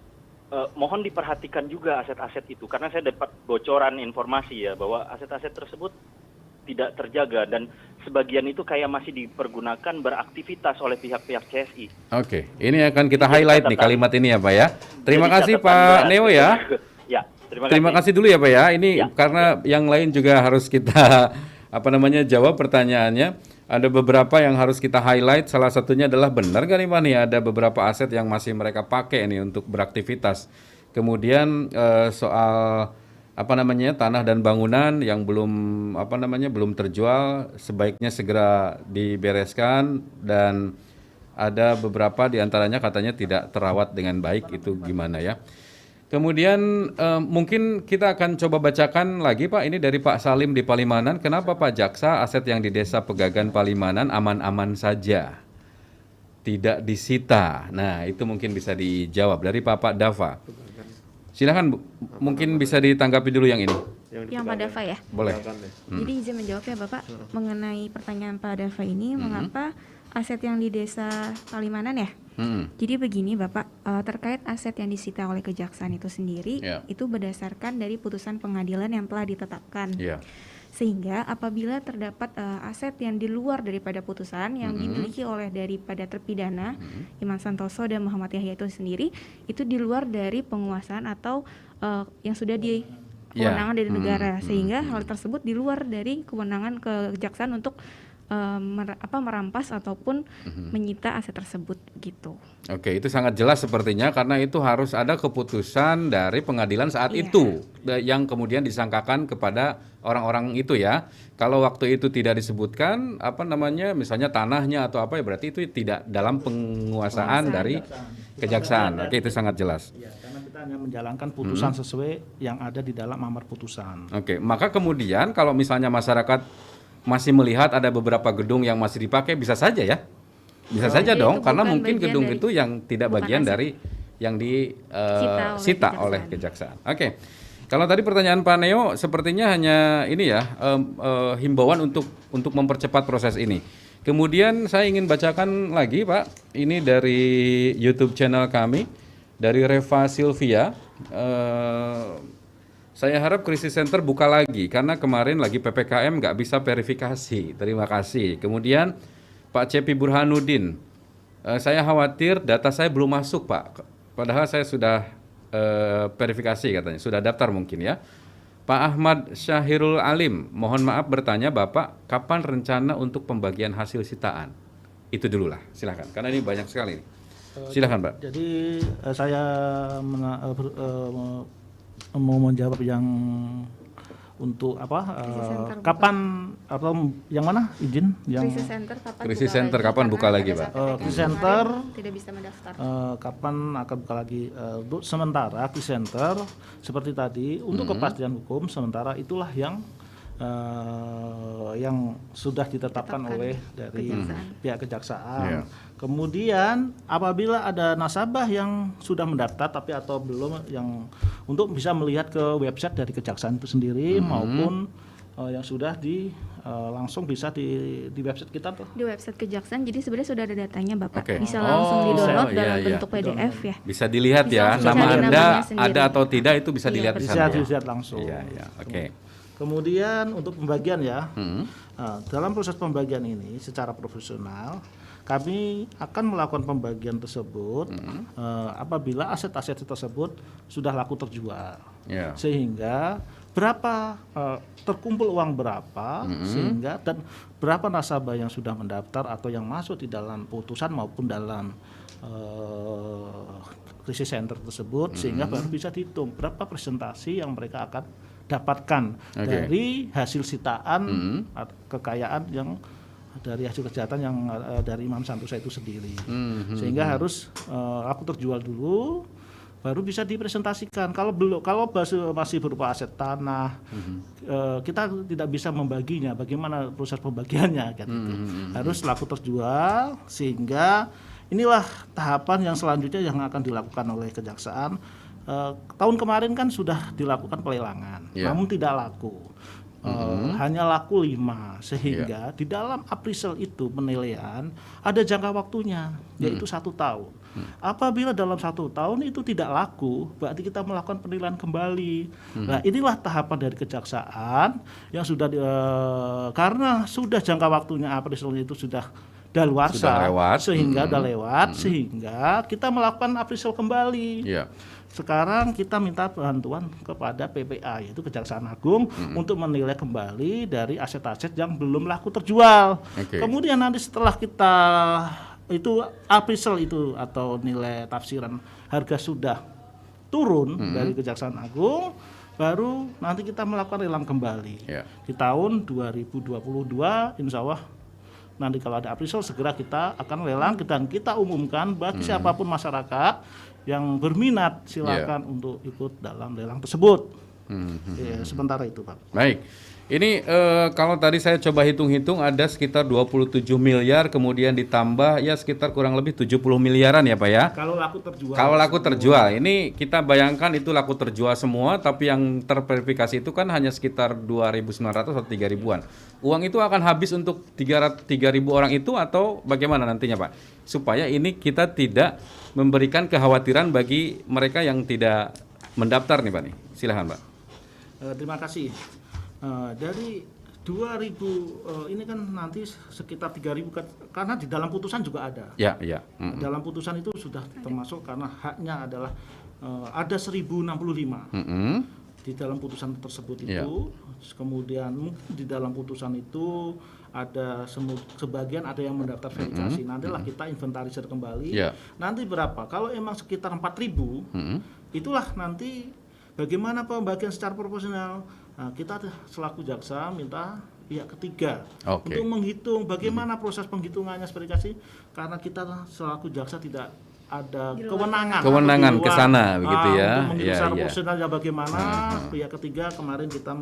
mohon diperhatikan juga aset-aset itu, karena saya dapat bocoran informasi ya bahwa aset-aset tersebut tidak terjaga dan sebagian itu kayak masih dipergunakan beraktivitas oleh pihak-pihak CSI. Ini akan kita highlight nih kalimat ini ya Pak ya. Terima kasih Pak Neo ya. Terima kasih dulu ya Pak ya. Ini karena yang lain juga harus kita jawab pertanyaannya. Ada beberapa yang harus kita highlight. Salah satunya adalah benar nggak nih Pak nih ada beberapa aset yang masih mereka pakai nih untuk beraktivitas. Kemudian soal tanah dan bangunan yang belum terjual sebaiknya segera dibereskan, dan ada beberapa diantaranya katanya tidak terawat dengan baik. Itu gimana ya? Kemudian mungkin kita akan coba bacakan lagi Pak, ini dari Pak Salim di Palimanan. Kenapa Pak Jaksa aset yang di Desa Pegagan Palimanan aman-aman saja, tidak disita? Nah itu mungkin bisa dijawab dari Pak Dava. Silakan Bu, mungkin bisa ditanggapi dulu yang ini. Yang Pak Dava ya? Boleh. Jadi izin menjawab ya Bapak mengenai pertanyaan Pak Dava ini, mengapa aset yang di Desa Palimanan ya? Jadi begini Bapak, terkait aset yang disita oleh Kejaksaan itu sendiri, itu berdasarkan dari putusan pengadilan yang telah ditetapkan. Sehingga apabila terdapat aset yang di luar daripada putusan yang dimiliki oleh daripada terpidana Iman Santoso dan Muhammad Yahya itu sendiri, itu di luar dari penguasaan atau yang sudah di kewenangan dari negara, sehingga hal tersebut di luar dari kewenangan Kejaksaan untuk merampas ataupun menyita aset tersebut gitu. Itu sangat jelas sepertinya, karena itu harus ada keputusan dari pengadilan saat itu yang kemudian disangkakan kepada orang-orang itu ya. Kalau waktu itu tidak disebutkan misalnya tanahnya atau apa ya, berarti itu tidak dalam penguasaan dari Kejaksaan. Itu sangat jelas. Karena kita hanya menjalankan putusan sesuai yang ada di dalam amar putusan. Maka kemudian kalau misalnya masyarakat masih melihat ada beberapa gedung yang masih dipakai, bisa saja ya, bisa saja dong, karena mungkin gedung itu yang tidak bagian dari yang disita oleh Kejaksaan. Kalau tadi pertanyaan Pak Neo sepertinya hanya ini ya, himbauan untuk mempercepat proses ini. Kemudian saya ingin bacakan lagi Pak, ini dari YouTube channel kami, dari Reva Silvia. Saya harap Krisis Center buka lagi, karena kemarin lagi PPKM nggak bisa verifikasi. Terima kasih. Kemudian Pak Cepi Burhanuddin, saya khawatir data saya belum masuk Pak. Padahal saya sudah verifikasi katanya, sudah daftar mungkin ya. Pak Ahmad Syahirul Alim, mohon maaf bertanya Bapak, kapan rencana untuk pembagian hasil sitaan? Itu dulu lah, silakan. Karena ini banyak sekali. Silakan Pak. Jadi saya mau menjawab yang untuk apa? Kapan atau yang mana izin? Yang Krisis Center kapan buka lagi Pak? Krisis Center tidak bisa mendaftar. Kapan akan buka lagi? Untuk sementara Krisis Center seperti tadi untuk kepastian hukum sementara itulah yang sudah ditetapkan oleh dari pihak kejaksaan. Kemudian apabila ada nasabah yang sudah mendaftar tapi atau belum, yang untuk bisa melihat ke website dari kejaksaan itu sendiri maupun yang sudah langsung bisa di website kita tuh. Di website kejaksaan, jadi sebenarnya sudah ada datanya Bapak. Bisa langsung di-download dalam bentuk PDF ya. Bisa dilihat ya, nama Anda ada atau tidak itu bisa dilihat di sana. Bisa dilihat langsung. Kemudian untuk pembagian ya, dalam proses pembagian ini secara profesional kami akan melakukan pembagian tersebut apabila aset-aset tersebut sudah laku terjual, sehingga berapa terkumpul uang berapa, sehingga dan berapa nasabah yang sudah mendaftar atau yang masuk di dalam putusan maupun dalam krisis center tersebut, sehingga baru bisa dihitung berapa presentasi yang mereka akan dapatkan dari hasil sitaan kekayaan yang dari hasil kejahatan yang dari Imam Santosa itu sendiri, sehingga harus laku terjual dulu baru bisa dipresentasikan. Kalau belum, kalau masih berupa aset tanah, kita tidak bisa membaginya. Bagaimana proses pembagiannya? Gitu. Harus laku terjual, sehingga inilah tahapan yang selanjutnya yang akan dilakukan oleh kejaksaan. Tahun kemarin kan sudah dilakukan pelelangan, namun tidak laku. Hanya laku 5, sehingga di dalam appraisal itu penilaian ada jangka waktunya, yaitu 1 tahun. Apabila dalam 1 tahun itu tidak laku, berarti kita melakukan penilaian kembali. Nah, inilah tahapan dari kejaksaan yang sudah karena sudah jangka waktunya appraisal itu sudah daluarsa, sehingga udah lewat, sehingga kita melakukan appraisal kembali. Sekarang kita minta bantuan kepada PPA, yaitu Kejaksaan Agung, untuk menilai kembali dari aset-aset yang belum laku terjual. Kemudian nanti setelah kita itu appraisal itu atau nilai tafsiran harga sudah turun dari Kejaksaan Agung, baru nanti kita melakukan lelang kembali. Di tahun 2022 insya Allah nanti kalau ada appraisal segera kita akan lelang dan kita umumkan bagi siapapun masyarakat yang berminat silakan untuk ikut dalam lelang tersebut. Sementara itu Pak. Baik. Ini kalau tadi saya coba hitung-hitung ada sekitar 27 miliar, kemudian ditambah ya sekitar kurang lebih 70 miliaran ya Pak ya. Kalau laku terjual. Kalau laku terjual, ini kita bayangkan itu laku terjual semua, tapi yang terverifikasi itu kan hanya sekitar 2.900 atau 3.000-an. Uang itu akan habis untuk 3.000 orang itu atau bagaimana nantinya Pak? Supaya ini kita tidak memberikan kekhawatiran bagi mereka yang tidak mendaftar nih Pak nih. Silahkan Pak. Terima kasih. Dari 2.000 ini kan nanti sekitar 3.000 karena di dalam putusan juga ada. Dalam putusan itu sudah termasuk karena haknya adalah ada 1.065 di dalam putusan tersebut itu. Kemudian di dalam putusan itu ada sebagian ada yang mendaftar verifikasi. Nantilah kita inventarisir kembali. Nanti berapa? Kalau emang sekitar 4.000, itulah nanti bagaimana pembagian secara proporsional. Nah, kita selaku jaksa minta pihak ketiga untuk menghitung bagaimana proses penghitungannya verifikasi, karena kita selaku jaksa tidak ada kewenangan ke sana begitu ya. Untuk menghitung secara proporsionalnya bagaimana, pihak ketiga kemarin kita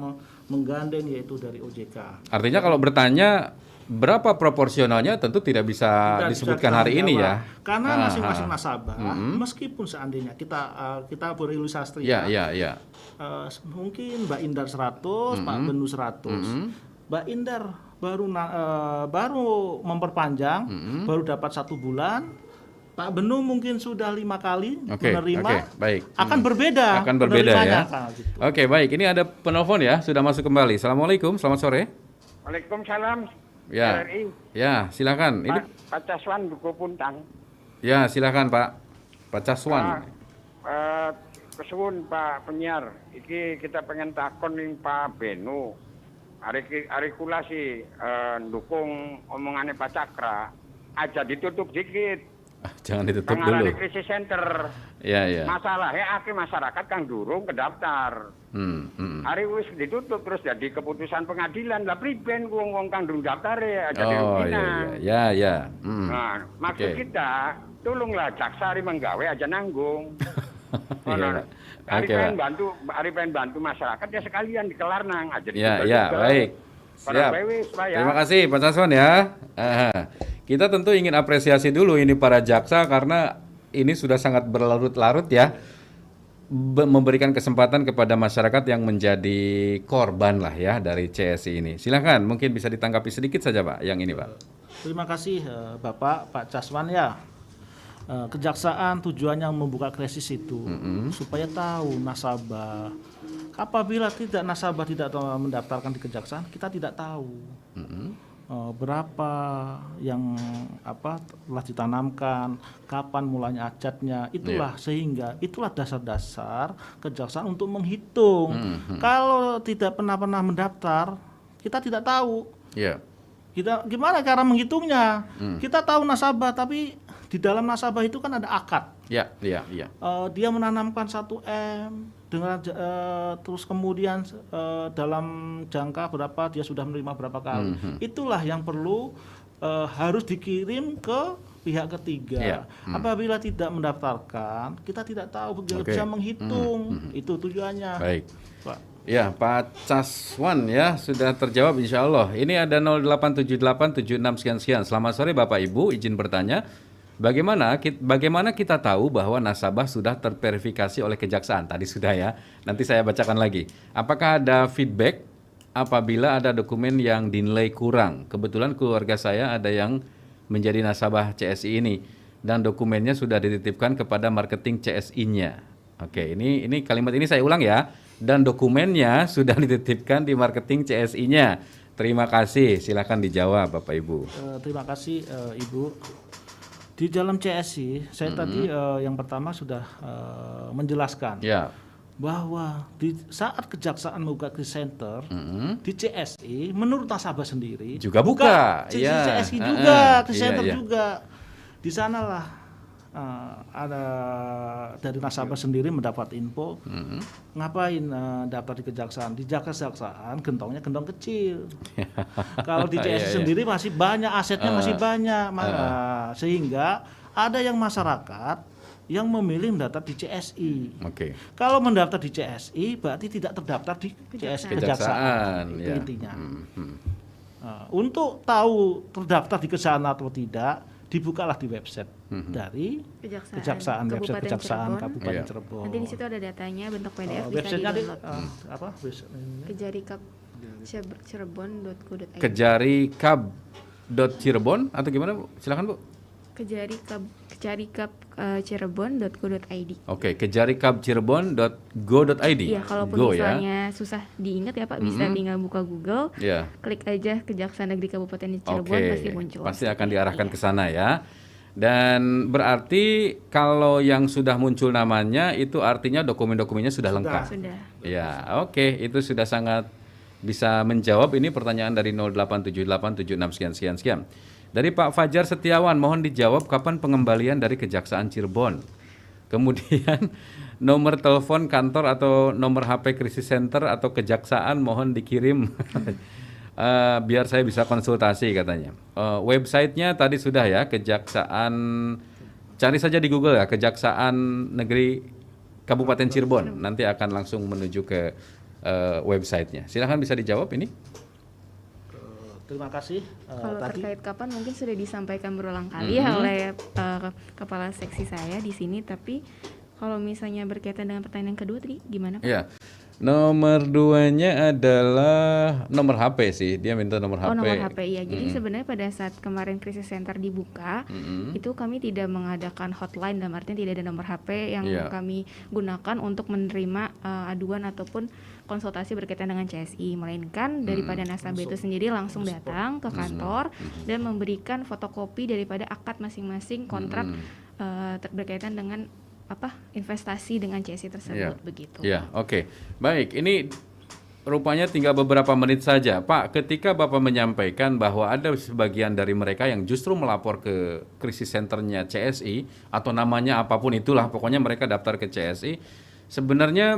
menggandeng yaitu dari OJK. Artinya kalau bertanya berapa proporsionalnya tentu tidak bisa disebutkan hari ini ya. Karena masing-masing nasabah meskipun seandainya kita berilustrasi mungkin Mbak Indar 100, Pak Benu 100. Mbak Indar baru memperpanjang, baru dapat 1 bulan. Pak Benu mungkin sudah 5 kali menerima, akan berbeda. Akan berbeda ya. Gitu. Baik. Ini ada penelpon ya, sudah masuk kembali. Assalamualaikum, selamat sore. Waalaikumsalam. Ya, silakan. Ini Pak Caswan Duku Puntang. Ya, silakan Pak Caswan. kesuwun Pak penyiar. Iki kita pengen takon ning Pak Benu. Ari kula sih ndukung omongane Pak Cakra. Aja ditutup dikit. Jangan ditutup dulu. Krisis center. Iya. Masalahnya akeh masyarakat kang durung kedaftar. Hari wis ditutup terus jadi keputusan pengadilan. Lah priben wong kang durung daftar ya jadi ruginan. Ya. Nah, maksud kita tolonglah jaksa menggawe aja nanggung. Hari pengen bantu masyarakat ya sekalian dikelar nang aja. Ya, baik. Siap. Terima kasih Pak Saswan ya. Kita tentu ingin apresiasi dulu ini para jaksa karena ini sudah sangat berlarut-larut ya. Memberikan kesempatan kepada masyarakat yang menjadi korban lah ya dari CSI ini. Silakan, mungkin bisa ditanggapi sedikit saja Pak yang ini Pak. Terima kasih Bapak Pak Caswan ya. Kejaksaan tujuannya membuka krisis itu supaya tahu nasabah. Apabila nasabah tidak mendaftarkan di kejaksaan, kita tidak tahu berapa yang telah ditanamkan, kapan mulanya adatnya. Itulah sehingga itulah dasar-dasar kejaksaan untuk menghitung. Kalau tidak pernah mendaftar, kita tidak tahu. Kita gimana cara menghitungnya? Kita tahu nasabah, tapi di dalam nasabah itu kan ada akad. Iya. Dia menanamkan 1M dengan terus kemudian dalam jangka berapa dia sudah menerima berapa kali. Itulah yang perlu harus dikirim ke pihak ketiga. Apabila tidak mendaftarkan, kita tidak tahu bisa menghitung. Itu tujuannya. Baik. Pak. Ya, Pak Caswan ya sudah terjawab insya Allah. Ini ada 087876 sekian. Selamat sore Bapak Ibu, izin bertanya. Bagaimana kita tahu bahwa nasabah sudah terverifikasi oleh kejaksaan? Tadi sudah ya, nanti saya bacakan lagi. Apakah ada feedback apabila ada dokumen yang dinilai kurang? Kebetulan keluarga saya ada yang menjadi nasabah CSI ini dan dokumennya sudah dititipkan kepada marketing CSI-nya. Oke, ini kalimat ini saya ulang ya. Dan dokumennya sudah dititipkan di marketing CSI-nya. Terima kasih, silakan dijawab Bapak Ibu. Terima kasih Ibu. Di dalam CSI, saya tadi yang pertama sudah menjelaskan bahwa di saat kejaksaan membuka krisis center di CSI, menurut nasabah sendiri juga buka. CSI juga, krisis center juga. Di sanalah ada dari nasabah sendiri mendapat info ngapain daftar di kejaksaan. Di kejaksaan gentongnya gentong kecil. Kalau di CSI sendiri masih banyak asetnya, masih banyak, sehingga ada yang masyarakat yang memilih mendaftar di CSI. Kalau mendaftar di CSI berarti tidak terdaftar di kejaksaan. Itu intinya. Untuk tahu terdaftar di kejaksaan atau tidak, dibukalah di website dari Kejaksaan website Kejaksaan Kabupaten Cirebon. Nanti di situ ada datanya bentuk PDF bisa di-download. kejarikab.cirebon.go.id. Kejarikab.cirebon atau gimana Bu? Silakan Bu. kejarikab.cirebon.go.id. Oke, kejarikab.cirebon.go.id. Iya, kalaupun misalnya susah diingat ya Pak, bisa tinggal buka Google, klik aja Kejaksaan Negeri Kabupaten Cirebon, pasti muncul. Pasti akan diarahkan ke sana ya. Dan berarti kalau yang sudah muncul namanya itu artinya dokumen-dokumennya sudah lengkap. Sudah. Ya, oke, itu sudah sangat bisa menjawab ini pertanyaan dari 087876 sekian. Dari Pak Fajar Setiawan, mohon dijawab kapan pengembalian dari Kejaksaan Cirebon. Kemudian nomor telepon kantor atau nomor HP krisis center atau kejaksaan mohon dikirim biar saya bisa konsultasi katanya. Websitenya tadi sudah ya, Kejaksaan, cari saja di Google ya, Kejaksaan Negeri Kabupaten Cirebon. Nanti akan langsung menuju ke websitenya. Silahkan bisa dijawab ini. Terima kasih. Kalau terkait kapan mungkin sudah disampaikan berulang kali oleh kepala seksi saya di sini, tapi kalau misalnya berkaitan dengan pertanyaan kedua tadi gimana Pak? Iya. Nomor 2-nya adalah nomor HP sih. Dia minta nomor HP. Oh, nomor HP ya. Jadi sebenarnya pada saat kemarin krisis center dibuka, itu kami tidak mengadakan hotline, dalam artinya tidak ada nomor HP yang kami gunakan untuk menerima aduan ataupun konsultasi berkaitan dengan CSI, melainkan daripada nasabah itu sendiri langsung datang ke kantor dan memberikan fotokopi daripada akad masing-masing kontrak berkaitan dengan investasi dengan CSI tersebut begitu. Ya, oke. Baik, ini rupanya tinggal beberapa menit saja. Pak, ketika Bapak menyampaikan bahwa ada sebagian dari mereka yang justru melapor ke krisis centernya CSI atau namanya apapun itulah, pokoknya mereka daftar ke CSI, sebenarnya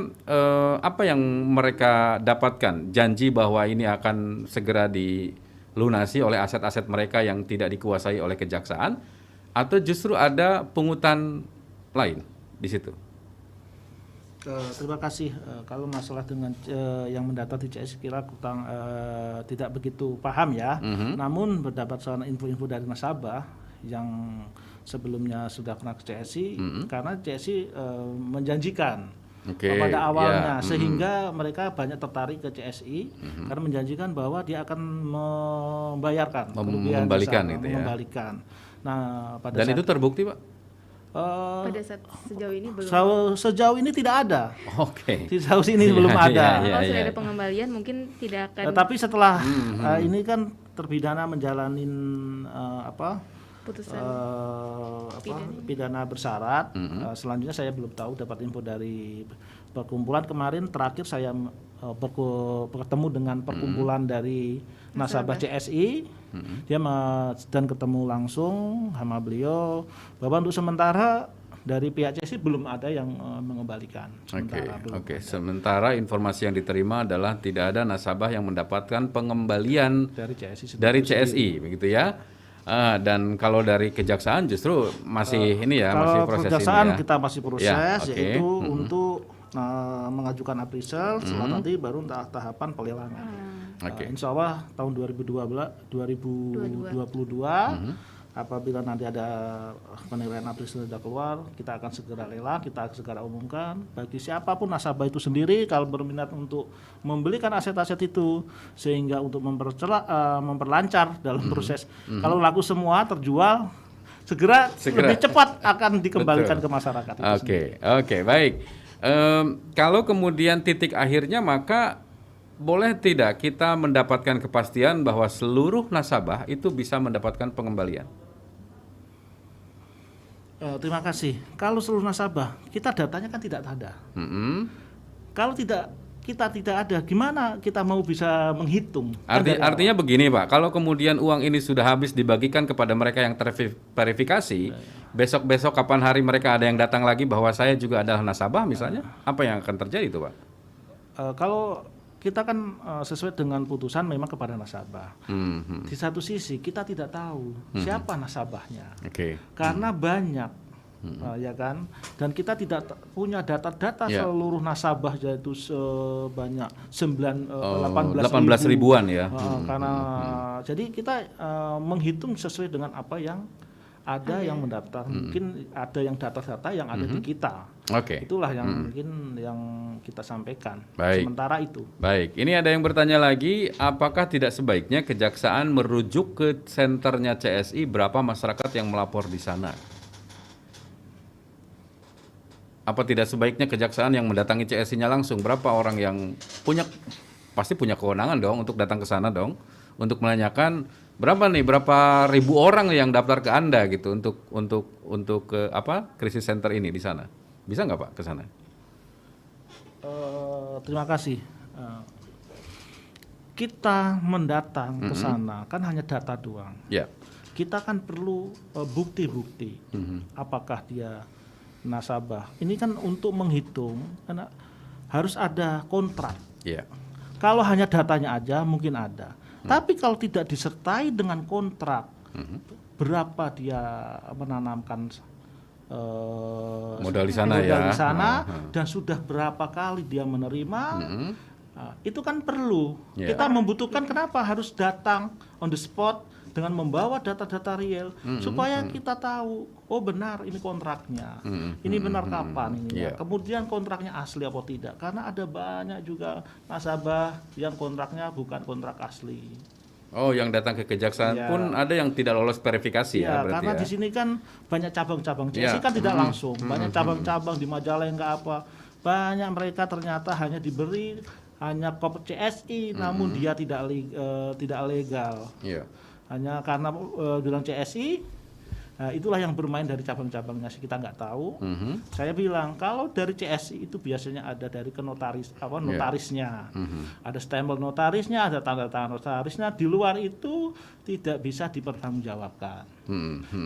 apa yang mereka dapatkan? Janji bahwa ini akan segera dilunasi oleh aset-aset mereka yang tidak dikuasai oleh kejaksaan, atau justru ada pungutan lain di situ? Terima kasih. Kalau masalah dengan yang mendata di CSI kira kurang tidak begitu paham ya. Namun berdasarkan info-info dari nasabah yang sebelumnya sudah pernah ke CSI, karena CSI menjanjikan pada awalnya sehingga mereka banyak tertarik ke CSI karena menjanjikan bahwa dia akan membayarkan kerugian mengembalikan. Nah, pada dan itu terbukti, Pak? Pada saat sejauh ini belum. Sejauh ini tidak ada. Oke. Sejauh ini belum ada. Kalau sudah ada pengembalian mungkin tidak akan. Tapi setelah ini kan terpidana menjalanin putusan pidana bersyarat. Selanjutnya saya belum tahu, dapat info dari perkumpulan kemarin terakhir saya bertemu dengan perkumpulan dari nasabah CSI. Dia dan ketemu langsung sama beliau bahwa untuk sementara dari pihak CSI belum ada yang mengembalikan. Oke. Sementara informasi yang diterima adalah tidak ada nasabah yang mendapatkan pengembalian dari CSI begitu ya. Dan kalau dari kejaksaan justru masih masih proses ini ya. Kalau kejaksaan kita masih proses yaitu untuk mengajukan appraisal, setelah nanti baru tahapan pelelangan. Insya Allah tahun 2022 apabila nanti ada penilaian appraisal sudah keluar, kita akan segera lelang, kita akan segera umumkan bagi siapapun nasabah itu sendiri kalau berminat untuk membelikan aset-aset itu, sehingga untuk memperlancar dalam proses. Kalau laku semua terjual, segera lebih cepat akan dikembalikan ke masyarakat. Oke, baik. Kalau kemudian titik akhirnya, maka boleh tidak kita mendapatkan kepastian bahwa seluruh nasabah itu bisa mendapatkan pengembalian? Terima kasih. Kalau seluruh nasabah, kita datanya kan tidak ada. Kalau kita tidak ada, gimana kita mau bisa menghitung? Artinya begini, Pak, kalau kemudian uang ini sudah habis dibagikan kepada mereka yang terverifikasi, besok-besok kapan hari mereka ada yang datang lagi bahwa saya juga adalah nasabah misalnya, apa yang akan terjadi itu, Pak? Kalau kita kan sesuai dengan putusan memang kepada nasabah. Di satu sisi kita tidak tahu siapa nasabahnya, karena banyak, ya kan. Dan kita tidak punya data-data seluruh nasabah, yaitu sebanyak 18 ribuan ya. Karena jadi kita menghitung sesuai dengan apa yang ada yang mendaftar, mungkin ada yang data-data yang ada di kita. Itulah yang mungkin yang kita sampaikan. Sementara itu. Baik, ini ada yang bertanya lagi, apakah tidak sebaiknya kejaksaan merujuk ke senternya CSI berapa masyarakat yang melapor di sana? Apa tidak sebaiknya kejaksaan yang mendatangi CSI-nya langsung? Berapa orang yang pasti punya kewenangan dong untuk datang ke sana dong, untuk menanyakan berapa ribu orang yang daftar ke Anda gitu untuk ke krisis center ini di sana. Bisa nggak, Pak, ke sana? Terima kasih. Kita mendatang ke sana kan hanya data doang. Kita kan perlu bukti-bukti. Apakah dia nasabah? Ini kan untuk menghitung karena harus ada kontrak. Kalau hanya datanya aja mungkin ada. Tapi kalau tidak disertai dengan kontrak, berapa dia menanamkan modal di sana dan sudah berapa kali dia menerima, itu kan perlu. Kita membutuhkan, kenapa harus datang on the spot dengan membawa data-data real supaya kita tahu, oh benar ini kontraknya, ini benar kapan ini. Kemudian kontraknya asli apa tidak, karena ada banyak juga nasabah yang kontraknya bukan kontrak asli. Oh, yang datang ke kejaksaan pun ada yang tidak lolos verifikasi ya berarti karena di sini kan banyak cabang-cabang CSI kan tidak langsung, banyak cabang-cabang di Majalengka banyak mereka ternyata hanya diberi hanya kop CSI namun dia tidak legal. Hanya karena bilang CSI Nah, itulah yang bermain dari cabang-cabangnya kita nggak tahu. Saya bilang kalau dari CSI itu biasanya ada dari notarisnya, ada stempel notarisnya, ada tanda tangan notarisnya. Di luar itu tidak bisa dipertanggungjawabkan,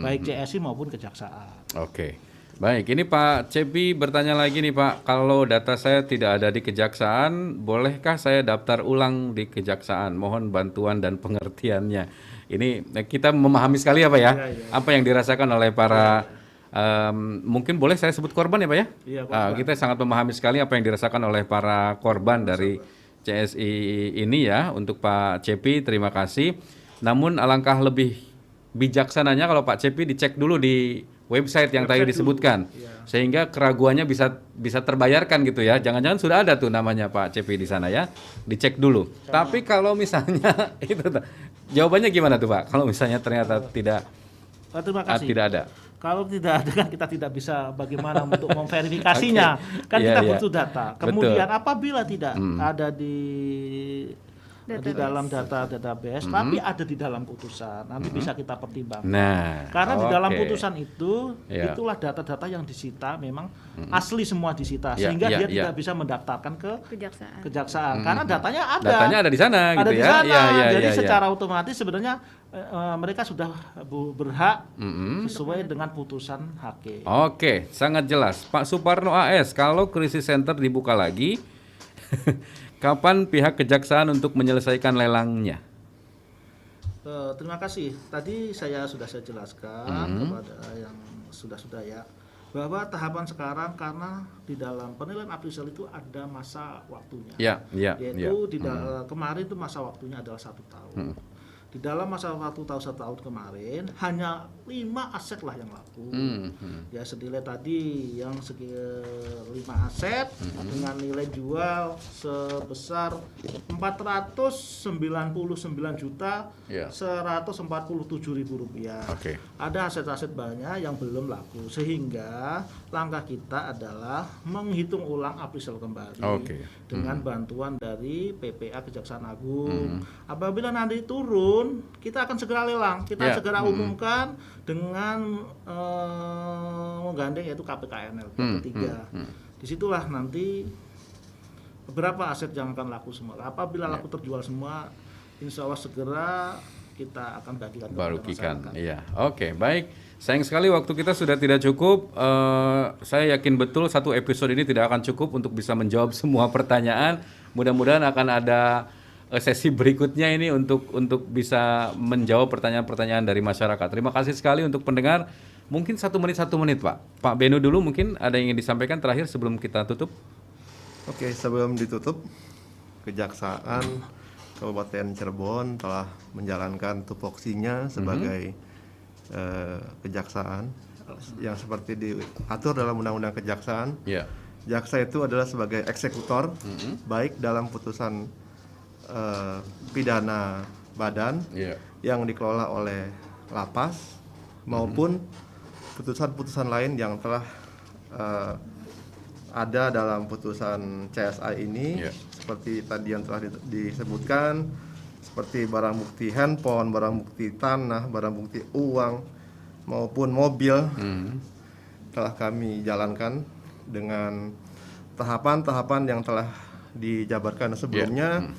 baik CSI maupun kejaksaan. Oke, baik. Ini Pak Cepi bertanya lagi nih Pak, kalau data saya tidak ada di kejaksaan, bolehkah saya daftar ulang di kejaksaan? Mohon bantuan dan pengertiannya. Ini kita memahami sekali apa ya, apa yang dirasakan oleh para mungkin boleh saya sebut korban ya Pak ya? Iya, korban. Kita sangat memahami sekali apa yang dirasakan oleh para korban dari CSI ini ya. Untuk Pak Cepi terima kasih. Namun alangkah lebih bijaksananya kalau Pak Cepi dicek dulu di website yang tadi disebutkan, sehingga keraguannya bisa terbayarkan gitu ya. Jangan-jangan sudah ada tuh namanya Pak Cepi di sana ya, dicek dulu. Tapi kalau misalnya itu jawabannya gimana tuh Pak? Kalau misalnya ternyata tidak tidak ada. Kalau tidak ada kan kita tidak bisa bagaimana untuk memverifikasinya. Kan kita butuh data. Kemudian apabila tidak ada di dalam database, tapi ada di dalam putusan, nanti bisa kita pertimbangkan. Nah, karena di dalam putusan itu, itulah data-data yang disita memang asli semua disita, sehingga dia tidak bisa mendaftarkan ke kejaksaan. Karena datanya ada. Datanya ada di sana, ada gitu di ya. sana. Jadi secara otomatis sebenarnya mereka sudah berhak sesuai dengan putusan hakim. Oke, sangat jelas. Pak Suparno AS, kalau krisis center dibuka lagi, kapan pihak kejaksaan untuk menyelesaikan lelangnya? Terima kasih. Tadi saya jelaskan kepada yang sudah ya, bahwa tahapan sekarang karena di dalam penilaian appraisal itu ada masa waktunya. Yaitu kemarin itu masa waktunya adalah 1 tahun. Di dalam masa waktu 1 tahun kemarin hanya 5 aset lah yang laku. Ya senilai tadi yang 5 aset dengan nilai jual sebesar 499.147.000 rupiah. Ada aset-aset banyak yang belum laku, sehingga langkah kita adalah menghitung ulang appraisal kembali dengan bantuan dari PPA Kejaksaan Agung. Apabila nanti turun, kita akan segera lelang, kita segera umumkan dengan menggandeng yaitu KPKNL ketiga. Disitulah nanti beberapa aset yang akan laku semua. Apabila laku terjual semua, insya Allah segera kita akan bagikan kepada masyarakat. Iya, oke, baik. Sayang sekali waktu kita sudah tidak cukup. Saya yakin betul satu episode ini tidak akan cukup untuk bisa menjawab semua pertanyaan. Mudah-mudahan akan ada sesi berikutnya ini untuk bisa menjawab pertanyaan-pertanyaan dari masyarakat. Terima kasih sekali untuk pendengar. Mungkin 1 menit Pak. Pak Benu dulu mungkin ada yang ingin disampaikan terakhir sebelum kita tutup. Oke, sebelum ditutup, Kejaksaan Kabupaten Cirebon telah menjalankan tupoksinya sebagai kejaksaan yang seperti diatur dalam Undang-Undang Kejaksaan. Jaksa itu adalah sebagai eksekutor, baik dalam putusan pidana badan yang dikelola oleh lapas maupun putusan-putusan lain yang telah ada dalam putusan CSI ini, seperti tadi yang telah disebutkan, seperti barang bukti handphone, barang bukti tanah, barang bukti uang maupun mobil telah kami jalankan dengan tahapan-tahapan yang telah dijabarkan sebelumnya.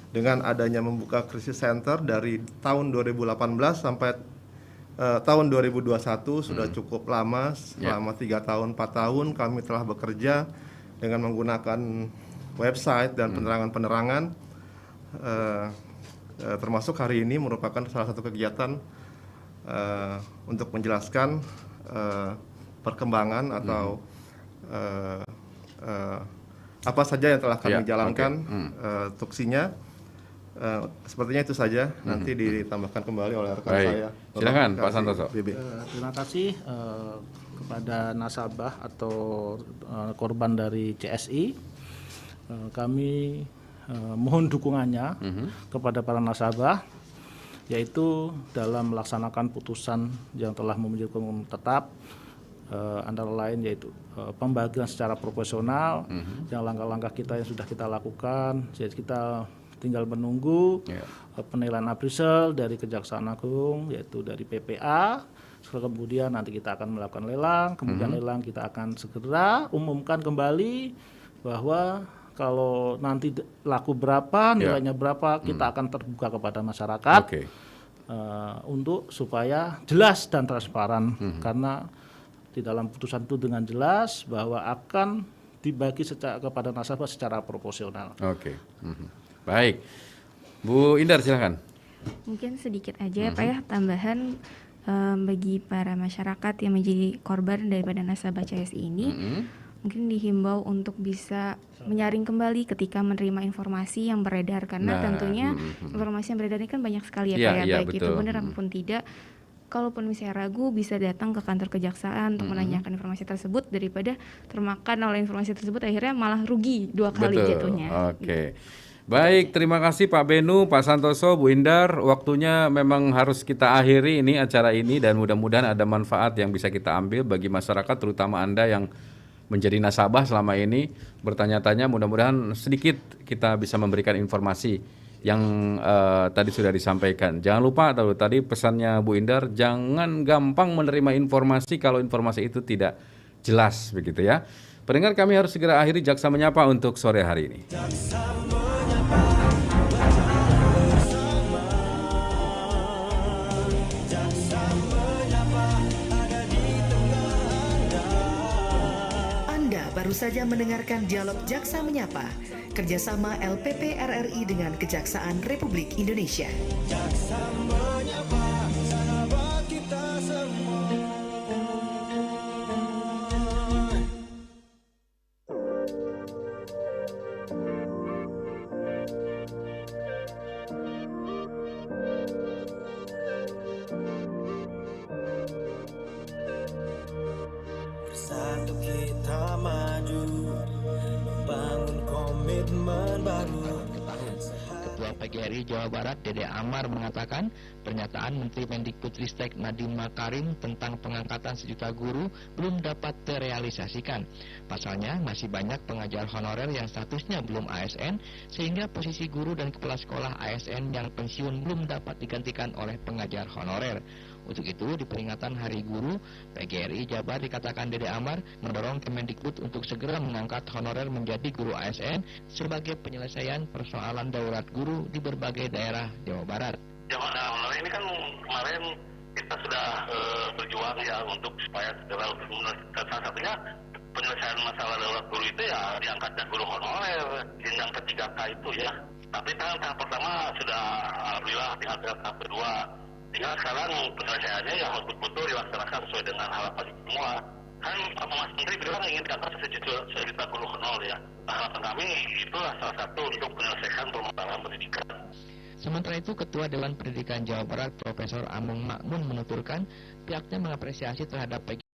Dengan adanya membuka krisis center dari tahun 2018 sampai tahun 2021 sudah cukup lama, selama 3 tahun 4 tahun kami telah bekerja dengan menggunakan website dan penerangan-penerangan, termasuk hari ini merupakan salah satu kegiatan untuk menjelaskan perkembangan atau apa saja yang telah kami jalankan tuksinya. Sepertinya itu saja, nanti ditambahkan kembali oleh rekan saya. Silakan Pak Santoso. Terima kasih kepada nasabah atau korban dari CSI. Kami mohon dukungannya kepada para nasabah, yaitu dalam melaksanakan putusan yang telah memenuhi hukum tetap, antara lain yaitu pembagian secara proporsional, yang langkah-langkah kita yang sudah kita lakukan. Jadi kita tinggal menunggu penilaian appraisal dari Kejaksaan Agung, yaitu dari PPA, Kemudian nanti kita akan melakukan lelang, kemudian lelang kita akan segera umumkan kembali bahwa kalau nanti laku berapa, nilainya berapa, kita akan terbuka kepada masyarakat untuk supaya jelas dan transparan. Karena di dalam putusan itu dengan jelas bahwa akan dibagi kepada nasabah secara proporsional. Baik, Bu Indar silakan. Mungkin sedikit aja Pak ya tambahan bagi para masyarakat yang menjadi korban daripada nasabah CSI ini, mungkin dihimbau untuk bisa menyaring kembali ketika menerima informasi yang beredar, karena tentunya informasi yang beredar ini kan banyak sekali ya Pak ya, baik itu benar maupun tidak. Kalaupun misalnya ragu, bisa datang ke kantor kejaksaan untuk menanyakan informasi tersebut daripada termakan oleh informasi tersebut akhirnya malah rugi 2 kali jatuhnya. Baik, terima kasih Pak Benu, Pak Santoso, Bu Indar. Waktunya memang harus kita akhiri ini acara ini, dan mudah-mudahan ada manfaat yang bisa kita ambil bagi masyarakat, terutama Anda yang menjadi nasabah selama ini bertanya-tanya. Mudah-mudahan sedikit kita bisa memberikan informasi yang tadi sudah disampaikan. Jangan lupa tadi pesannya Bu Indar, jangan gampang menerima informasi kalau informasi itu tidak jelas begitu ya. Pendengar, kami harus segera akhiri Jaksa Menyapa untuk sore hari ini. Anda baru saja mendengarkan dialog Jaksa Menyapa, kerjasama LPP RRI dengan Kejaksaan Republik Indonesia. Jaksa Menyapa, sahabat kita semua. Bersatu kita maju, bangun komitmen baru. Ketua PGRI Jawa Barat Dede Amar mengatakan pernyataan Menteri Mendikbudristek Nadiem Makarim tentang pengangkatan 1 juta guru belum dapat terrealisasikan. Pasalnya masih banyak pengajar honorer yang statusnya belum ASN, sehingga posisi guru dan kepala sekolah ASN yang pensiun belum dapat digantikan oleh pengajar honorer. Untuk itu, di peringatan Hari Guru, PGRI Jabar dikatakan Dede Amar mendorong Kemendikbud untuk segera mengangkat honorer menjadi guru ASN sebagai penyelesaian persoalan daurat guru di berbagai daerah Jawa Barat. Jamaah honorer ini kan kemarin kita sudah berjuang ya untuk supaya segera, salah satunya penyelesaian masalah daurat guru itu ya diangkatnya guru honorer jenjang ke-3K itu ya. Tapi tahap pertama sudah alhamdulillah, tinggal tahap kedua. Tinggal sekarang penyelesaiannya yang betul-betul dilaksanakan sesuai dengan harapan semua. Kan Mas Menteri bilang ingin diangkat 1 juta guru honorer ya. Harapan kami itulah salah satu untuk menyelesaikan permasalahan pendidikan. Sementara itu, Ketua Dewan Pendidikan Jawa Barat Profesor Amung Makmun menuturkan pihaknya mengapresiasi terhadap